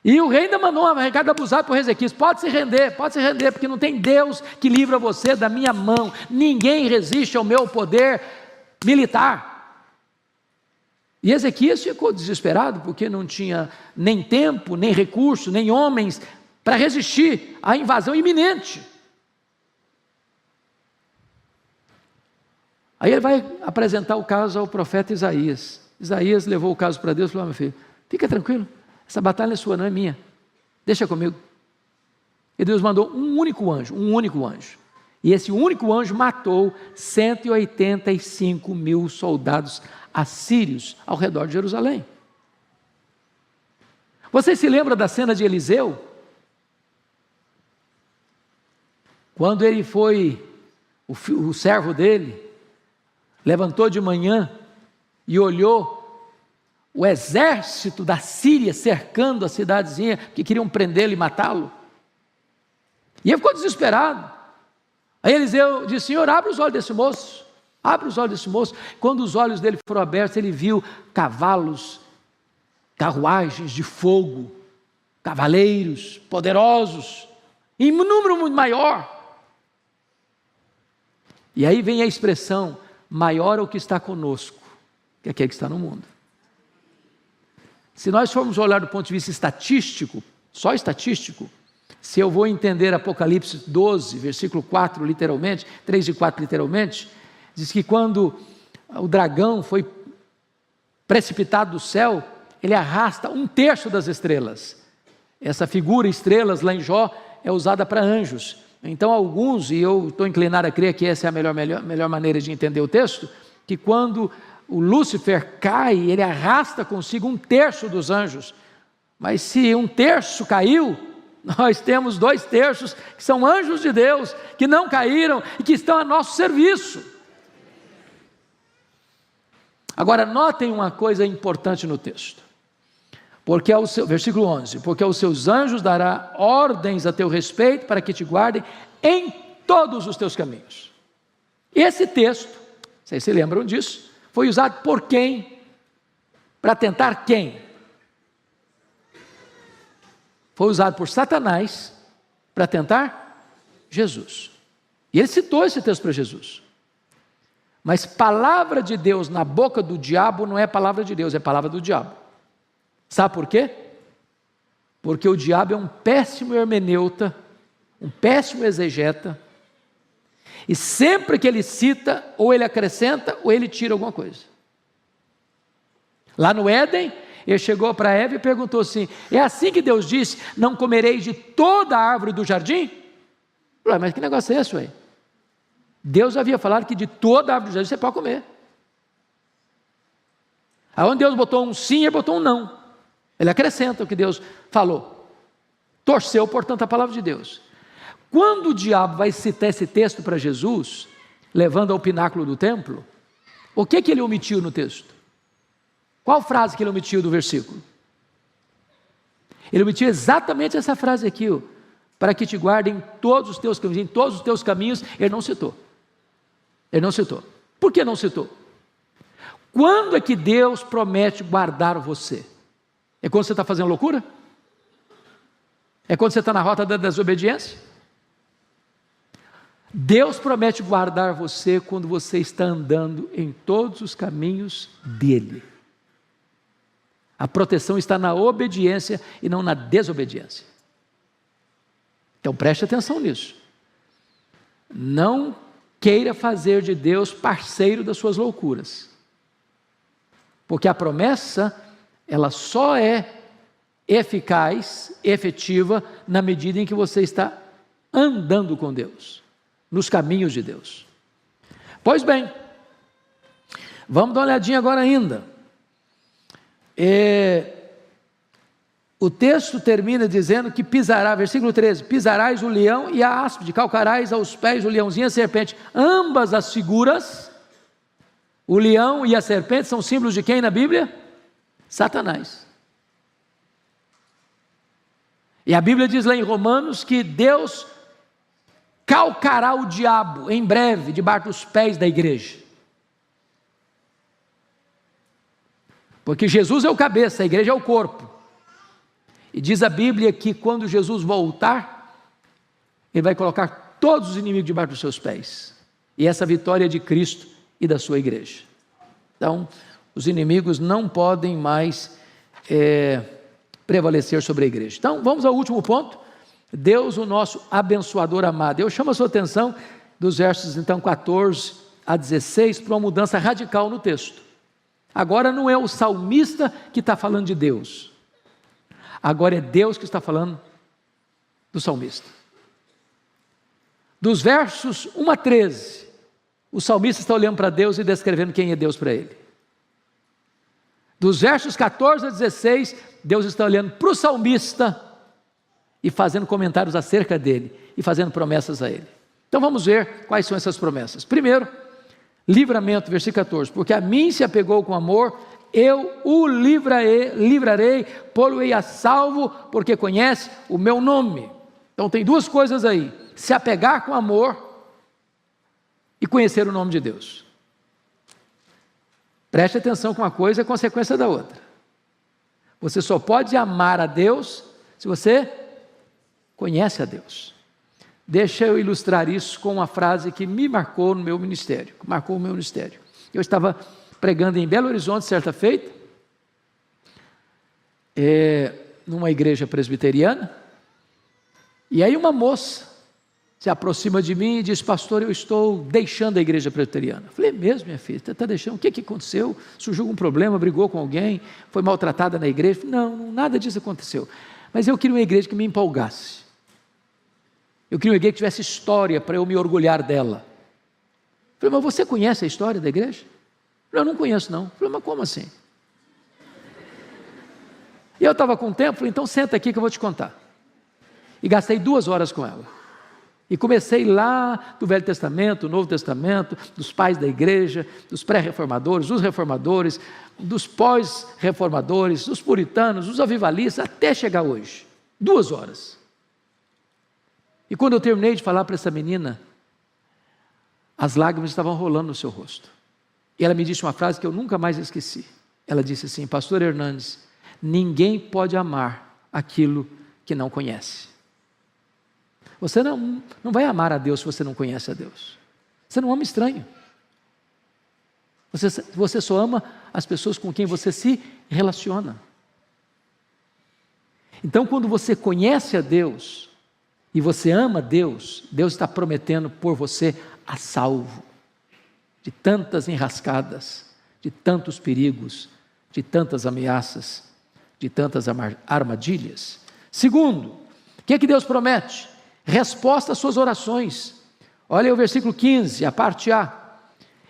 E o rei ainda mandou um recado abusado para o Ezequias: pode se render, porque não tem Deus que livra você da minha mão, ninguém resiste ao meu poder militar. E Ezequias ficou desesperado, porque não tinha nem tempo, nem recurso, nem homens para resistir à invasão iminente. Aí ele vai apresentar o caso ao profeta Isaías. Isaías levou o caso para Deus e falou: meu filho, fica tranquilo, essa batalha é sua, não é minha, deixa comigo. E Deus mandou um único anjo. E esse único anjo matou 185 mil soldados assírios ao redor de Jerusalém. Você se lembra da cena de Eliseu? Quando ele foi, o servo dele, levantou de manhã e olhou o exército da Síria cercando a cidadezinha, que queriam prendê-lo e matá-lo. E ele ficou desesperado. Aí Eliseu disse: Senhor, abre os olhos desse moço. Abre os olhos desse moço. Quando os olhos dele foram abertos, ele viu cavalos, carruagens de fogo, cavaleiros poderosos, em um número muito maior. E aí vem a expressão: maior é o que está conosco, que aquele que está no mundo. Se nós formos olhar do ponto de vista estatístico, só estatístico, se eu vou entender Apocalipse 12, versículo 4 literalmente, 3 e 4 literalmente, diz que quando o dragão foi precipitado do céu, ele arrasta 1/3 das estrelas. Essa figura estrelas lá em Jó é usada para anjos. Então alguns, e eu estou inclinado a crer que essa é a melhor maneira de entender o texto, que quando o Lúcifer cai, ele arrasta consigo 1/3 dos anjos. Mas se 1/3 caiu, nós temos 2/3 que são anjos de Deus, que não caíram e que estão a nosso serviço. Agora notem uma coisa importante no texto, porque versículo 11, porque aos seus anjos dará ordens a teu respeito, para que te guardem em todos os teus caminhos. Esse texto, vocês se lembram disso, foi usado por quem? Para tentar quem? Foi usado por Satanás para tentar Jesus. E ele citou esse texto para Jesus. Mas palavra de Deus na boca do diabo não é palavra de Deus, é palavra do diabo. Sabe por quê? Porque o diabo é um péssimo hermeneuta, um péssimo exegeta, e sempre que ele cita, ou ele acrescenta, ou ele tira alguma coisa. Lá no Éden, ele chegou para Eva e perguntou assim: é assim que Deus disse, não comereis de toda a árvore do jardim? Ué, mas que negócio é esse aí? Deus havia falado que de toda a árvore do jardim você pode comer. Aonde Deus botou um sim, ele botou um não. Ele acrescenta o que Deus falou. Torceu, portanto, a palavra de Deus. Quando o diabo vai citar esse texto para Jesus, levando ao pináculo do templo, o que ele omitiu no texto? Qual frase que ele omitiu do versículo? Ele omitiu exatamente essa frase aqui, ó, para que te guardem em todos os teus caminhos. Em todos os teus caminhos, ele não citou. Ele não citou. Por que não citou? Quando é que Deus promete guardar você? É quando você está fazendo loucura? É quando você está na rota da desobediência? Deus promete guardar você quando você está andando em todos os caminhos dele. A proteção está na obediência e não na desobediência. Então preste atenção nisso. Não queira fazer de Deus parceiro das suas loucuras. Porque a promessa, ela só é eficaz, efetiva, na medida em que você está andando com Deus, nos caminhos de Deus. Pois bem, vamos dar uma olhadinha agora ainda. O texto termina dizendo que pisará, versículo 13, pisarás o leão e a áspide, calcarás aos pés o leãozinho e a serpente, ambas as figuras, o leão e a serpente são símbolos de quem na Bíblia? Satanás. E a Bíblia diz lá em Romanos que Deus calcará o diabo em breve debaixo dos pés da igreja. Porque Jesus é o cabeça, a igreja é o corpo. E diz a Bíblia que quando Jesus voltar, Ele vai colocar todos os inimigos debaixo dos seus pés. E essa vitória é de Cristo e da sua igreja. Então, os inimigos não podem mais prevalecer sobre a igreja. Então, vamos ao último ponto. Deus, o nosso abençoador amado. Eu chamo a sua atenção dos versos, então, 14 a 16, para uma mudança radical no texto. Agora não é o salmista que está falando de Deus. Agora é Deus que está falando do salmista. Dos versos 1 a 13, o salmista está olhando para Deus e descrevendo quem é Deus para ele. Dos versos 14 a 16, Deus está olhando para o salmista e fazendo comentários acerca dele e fazendo promessas a ele. Então vamos ver quais são essas promessas. Primeiro, livramento, versículo 14, porque a mim se apegou com amor, eu o livrarei, pô-lo-ei a salvo, porque conhece o meu nome. Então tem duas coisas aí, se apegar com amor e conhecer o nome de Deus. Preste atenção que uma coisa é consequência da outra. Você só pode amar a Deus se você conhece a Deus. Deixa eu ilustrar isso com uma frase que me marcou no meu ministério, marcou o meu ministério. Eu estava pregando em Belo Horizonte certa feita, numa igreja presbiteriana, e aí uma moça se aproxima de mim e diz: pastor, eu estou deixando a igreja presbiteriana. Eu falei: mesmo, minha filha, você está deixando? O que aconteceu? Surgiu algum problema, brigou com alguém, foi maltratada na igreja? Não, nada disso aconteceu, mas eu queria uma igreja que me empolgasse. Eu queria uma igreja que tivesse história para eu me orgulhar dela. Eu falei: mas você conhece a história da igreja? Eu não conheço não. Eu falei: mas como assim? E eu estava com tempo, falei: então senta aqui que eu vou te contar. E gastei 2 horas com ela. E comecei lá do Velho Testamento, Novo Testamento, dos pais da igreja, dos pré-reformadores, dos reformadores, dos pós-reformadores, dos puritanos, dos avivalistas, até chegar hoje. 2 horas. E quando eu terminei de falar para essa menina, as lágrimas estavam rolando no seu rosto. E ela me disse uma frase que eu nunca mais esqueci. Ela disse assim: pastor Hernandes, ninguém pode amar aquilo que não conhece. Você não vai amar a Deus se você não conhece a Deus. Você não ama estranho. Você só ama as pessoas com quem você se relaciona. Então, quando você conhece a Deus e você ama Deus, Deus está prometendo pôr você a salvo de tantas enrascadas, de tantos perigos, de tantas ameaças, de tantas armadilhas. Segundo, o que Deus promete? Resposta às suas orações. Olha o versículo 15, a parte A.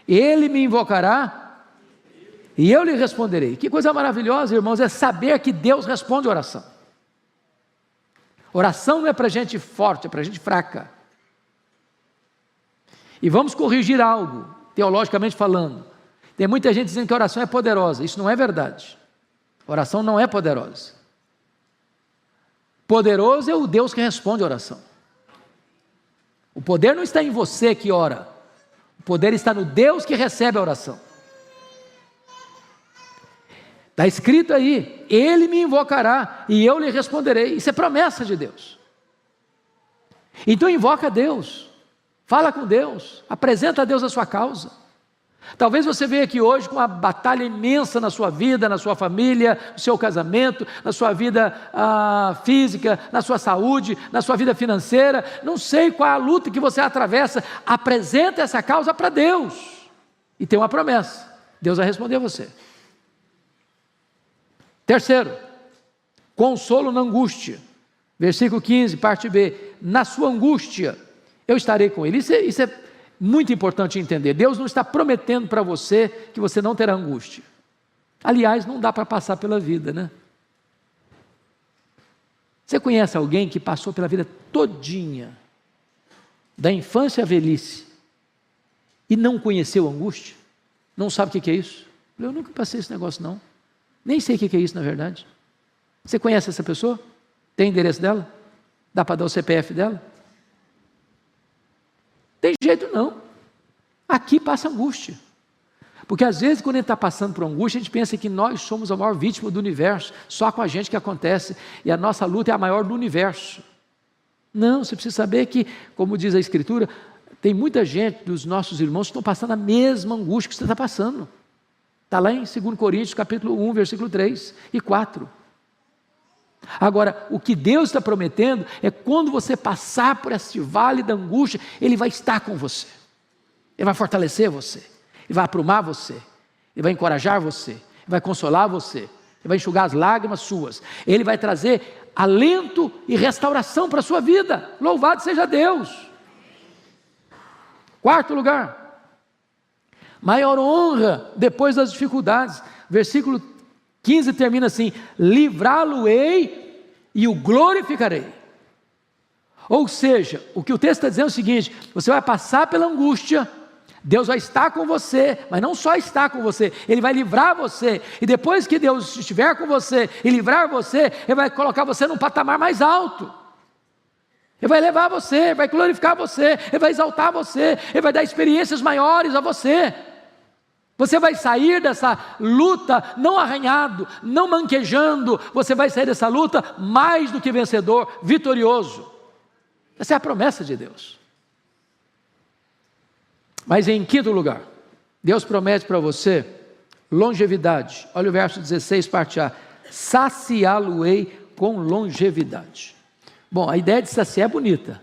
Ele me invocará e eu lhe responderei. Que coisa maravilhosa, irmãos, é saber que Deus responde a oração. Oração não é para gente forte, é para gente fraca. E vamos corrigir algo, teologicamente falando. Tem muita gente dizendo que a oração é poderosa. Isso não é verdade. A oração não é poderosa. Poderoso é o Deus que responde a oração. O poder não está em você que ora. O poder está no Deus que recebe a oração. Está escrito aí: Ele me invocará e eu lhe responderei. Isso é promessa de Deus. Então invoca a Deus. Fala com Deus, apresenta a Deus a sua causa. Talvez você veja aqui hoje com uma batalha imensa na sua vida, na sua família, no seu casamento, na sua vida física, na sua saúde, na sua vida financeira. Não sei qual é a luta que você atravessa. Apresenta essa causa para Deus. E tem uma promessa: Deus vai responder a você. Terceiro, consolo na angústia. Versículo 15, parte B. Na sua angústia, eu estarei com ele. Isso é muito importante entender. Deus não está prometendo para você que você não terá angústia. Aliás, não dá para passar pela vida, né? Você conhece alguém que passou pela vida todinha, da infância à velhice, e não conheceu angústia? Não sabe o que é isso? Eu nunca passei esse negócio não. Nem sei o que é isso na verdade. Você conhece essa pessoa? Tem endereço dela? Dá para dar o CPF dela? Tem jeito não. Aqui passa angústia. Porque às vezes quando a gente está passando por angústia, a gente pensa que nós somos a maior vítima do universo, só com a gente que acontece, e a nossa luta é a maior do universo. Não, você precisa saber que, como diz a Escritura, tem muita gente dos nossos irmãos que estão passando a mesma angústia que você está passando. Está lá em 2 Coríntios capítulo 1, versículo 3 e 4. Agora, o que Deus está prometendo é quando você passar por esse vale da angústia, Ele vai estar com você, Ele vai fortalecer você, Ele vai aprumar você, Ele vai encorajar você, Ele vai consolar você, Ele vai enxugar as lágrimas suas, Ele vai trazer alento e restauração para a sua vida. Louvado seja Deus. Quarto lugar, maior honra depois das dificuldades. Versículo 15 termina assim: livrá-lo-ei e o glorificarei. Ou seja, o que o texto está dizendo é o seguinte: você vai passar pela angústia, Deus vai estar com você, mas não só estar com você, Ele vai livrar você, e depois que Deus estiver com você e livrar você, Ele vai colocar você num patamar mais alto, Ele vai levar você, Ele vai glorificar você, Ele vai exaltar você, Ele vai dar experiências maiores a você. Você vai sair dessa luta não arranhado, não manquejando, você vai sair dessa luta mais do que vencedor, vitorioso. Essa é a promessa de Deus. Mas em quinto lugar, Deus promete para você longevidade. Olha o verso 16, parte A: saciá-lo-ei com longevidade. Bom, a ideia de saciar é bonita.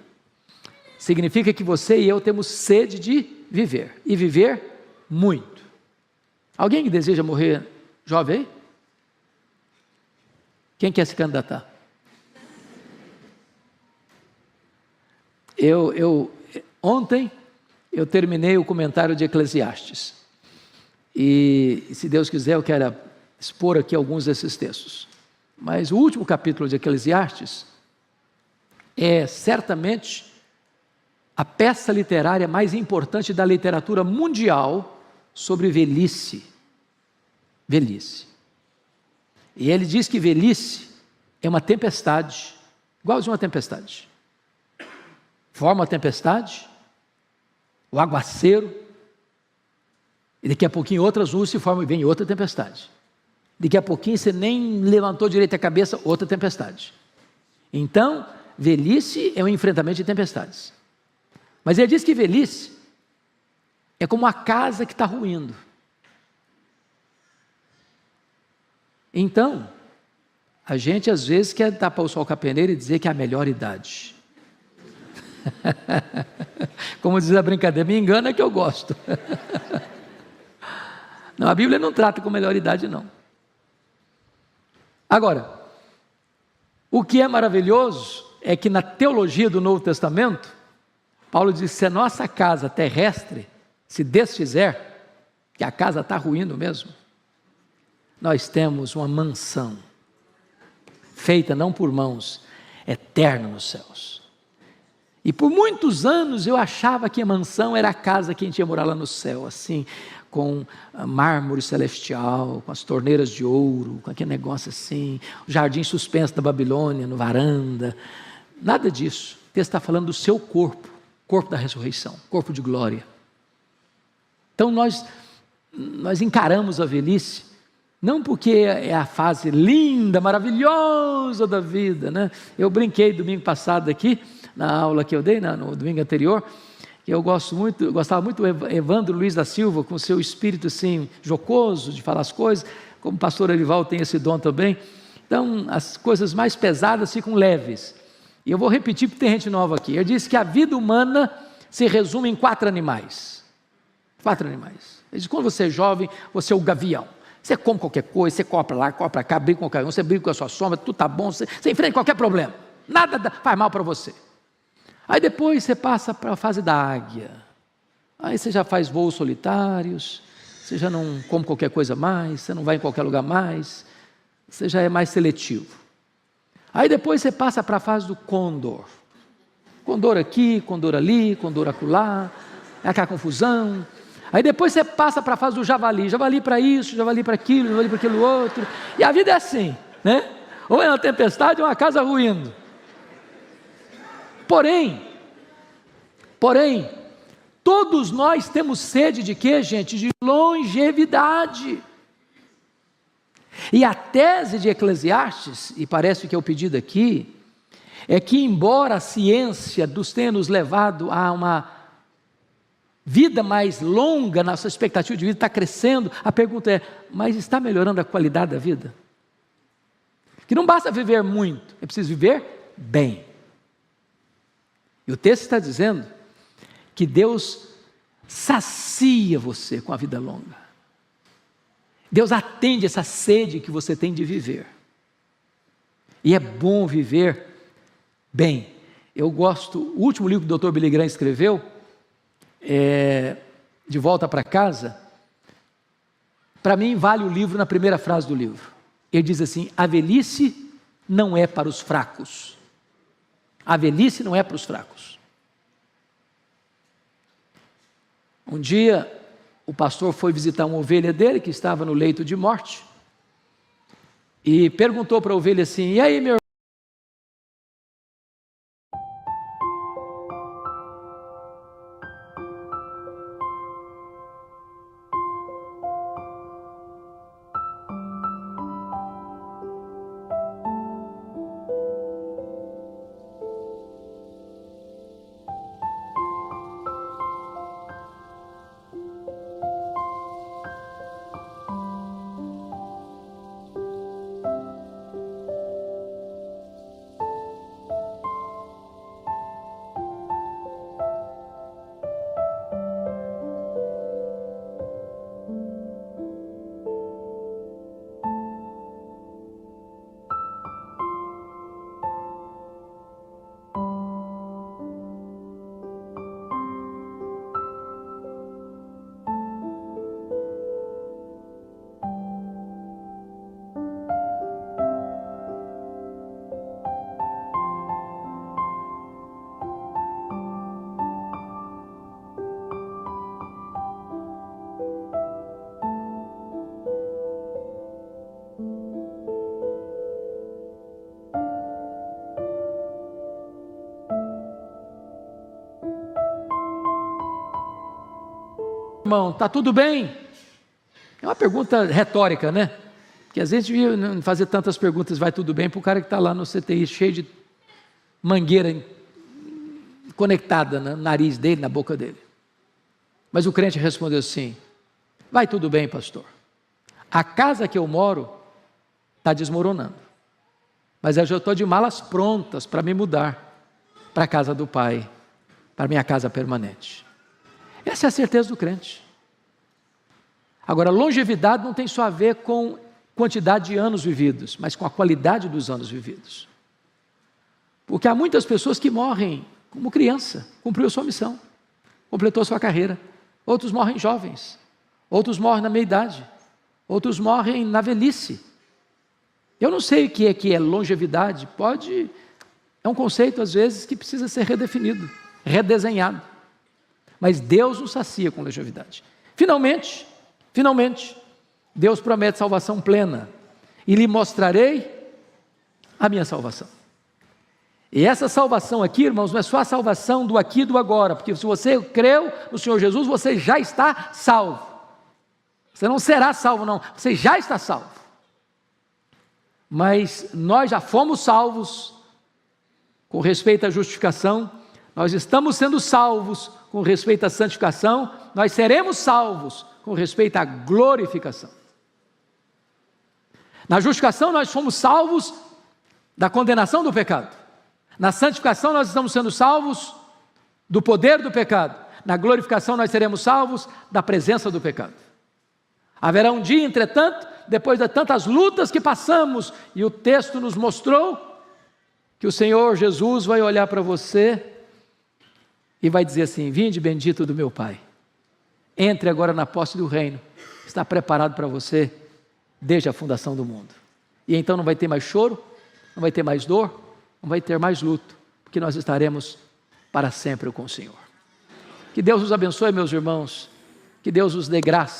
Significa que você e eu temos sede de viver, e viver muito. Alguém que deseja morrer jovem aí? Quem quer se candidatar? Ontem eu terminei o comentário de Eclesiastes. E se Deus quiser eu quero expor aqui alguns desses textos. Mas o último capítulo de Eclesiastes é certamente a peça literária mais importante da literatura mundial sobre velhice. Velhice. E ele diz que velhice é uma tempestade, igualzinho uma tempestade. Forma a tempestade, o aguaceiro, e daqui a pouquinho outras nuvens se formam e vem outra tempestade. Daqui a pouquinho você nem levantou direito a cabeça, outra tempestade. Então, velhice é um enfrentamento de tempestades. Mas ele diz que velhice é como a casa que está ruindo. Então, a gente às vezes quer tapar o sol com a peneira e dizer que é a melhor idade. Como diz a brincadeira, me engana que eu gosto. Não, a Bíblia não trata com melhor idade não. Agora, o que é maravilhoso é que na teologia do Novo Testamento, Paulo diz: se a nossa casa terrestre se desfizer, que a casa está ruindo mesmo, nós temos uma mansão, feita não por mãos, eterna nos céus. E por muitos anos eu achava que a mansão era a casa que a gente ia morar lá no céu, assim, com mármore celestial, com as torneiras de ouro, com aquele negócio assim, o jardim suspenso da Babilônia, no varanda. Nada disso. O texto está falando do seu corpo, corpo da ressurreição, corpo de glória. Então nós encaramos a velhice, não porque é a fase linda, maravilhosa da vida, né? Eu brinquei domingo passado aqui, na aula que eu dei, no domingo anterior, que eu gostava muito do Evandro Luiz da Silva, com seu espírito assim, jocoso, de falar as coisas, como o pastor Arival tem esse dom também. Então, as coisas mais pesadas ficam leves. E eu vou repetir porque tem gente nova aqui. Ele disse que a vida humana se resume em 4 animais. 4 animais. Ele diz, quando você é jovem, você é o gavião. Você come qualquer coisa, você compra lá, compra cá, briga com qualquer um, você briga com a sua sombra, tudo está bom, você enfrenta qualquer problema. Nada faz mal para você. Aí depois você passa para a fase da águia. Aí você já faz voos solitários, você já não come qualquer coisa mais, você não vai em qualquer lugar mais, você já é mais seletivo. Aí depois você passa para a fase do condor. Condor aqui, condor ali, condor acolá, é aquela confusão. Aí depois você passa para a fase do javali. Javali para isso, javali para aquilo, javali para aquilo outro. E a vida é assim, né? Ou é uma tempestade ou é uma casa ruindo. Porém, todos nós temos sede de quê, gente? De longevidade. E a tese de Eclesiastes, e parece que é o pedido aqui, é que embora a ciência nos tenha nos levado a uma vida mais longa, nossa expectativa de vida está crescendo, a pergunta é, mas está melhorando a qualidade da vida? Que não basta viver muito, é preciso viver bem. E o texto está dizendo que Deus sacia você com a vida longa. Deus atende essa sede que você tem de viver. E é bom viver bem. Eu gosto, o último livro que o Dr. Billy Graham escreveu, De Volta para Casa, para mim vale o livro na primeira frase do livro. Ele diz assim, a velhice não é para os fracos. A velhice não é para os fracos. Um dia, o pastor foi visitar uma ovelha dele, que estava no leito de morte, e perguntou para a ovelha assim, e aí, meu irmão, está tudo bem? É uma pergunta retórica, né? Porque às vezes devia não fazer tantas perguntas, vai tudo bem, para o cara que está lá no CTI cheio de mangueira conectada no nariz dele, na boca dele. Mas o crente respondeu assim, vai tudo bem, pastor. A casa que eu moro está desmoronando, mas eu já estou de malas prontas para me mudar para a casa do Pai, para minha casa permanente. Essa é a certeza do crente. Agora, longevidade não tem só a ver com quantidade de anos vividos, mas com a qualidade dos anos vividos. Porque há muitas pessoas que morrem como criança, cumpriu sua missão, completou sua carreira. Outros morrem jovens, outros morrem na meia-idade, outros morrem na velhice. Eu não sei o que é longevidade, é um conceito às vezes que precisa ser redefinido, redesenhado. Mas Deus nos sacia com longevidade. Finalmente, Deus promete salvação plena. E lhe mostrarei a minha salvação. E essa salvação aqui, irmãos, não é só a salvação do aqui e do agora. Porque se você creu no Senhor Jesus, você já está salvo. Você não será salvo não, você já está salvo. Mas nós já fomos salvos com respeito à justificação, nós estamos sendo salvos com respeito à santificação, nós seremos salvos com respeito à glorificação. Na justificação nós fomos salvos da condenação do pecado. Na santificação nós estamos sendo salvos do poder do pecado. Na glorificação nós seremos salvos da presença do pecado. Haverá um dia, entretanto, depois de tantas lutas que passamos, e o texto nos mostrou, que o Senhor Jesus vai olhar para você e vai dizer assim: vinde bendito do meu Pai, entre agora na posse do reino, está preparado para você desde a fundação do mundo. E então não vai ter mais choro, não vai ter mais dor, não vai ter mais luto, porque nós estaremos para sempre com o Senhor. Que Deus os abençoe, meus irmãos, que Deus os dê graça.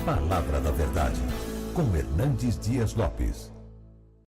Palavra da Verdade, com Hernandes Dias Lopes.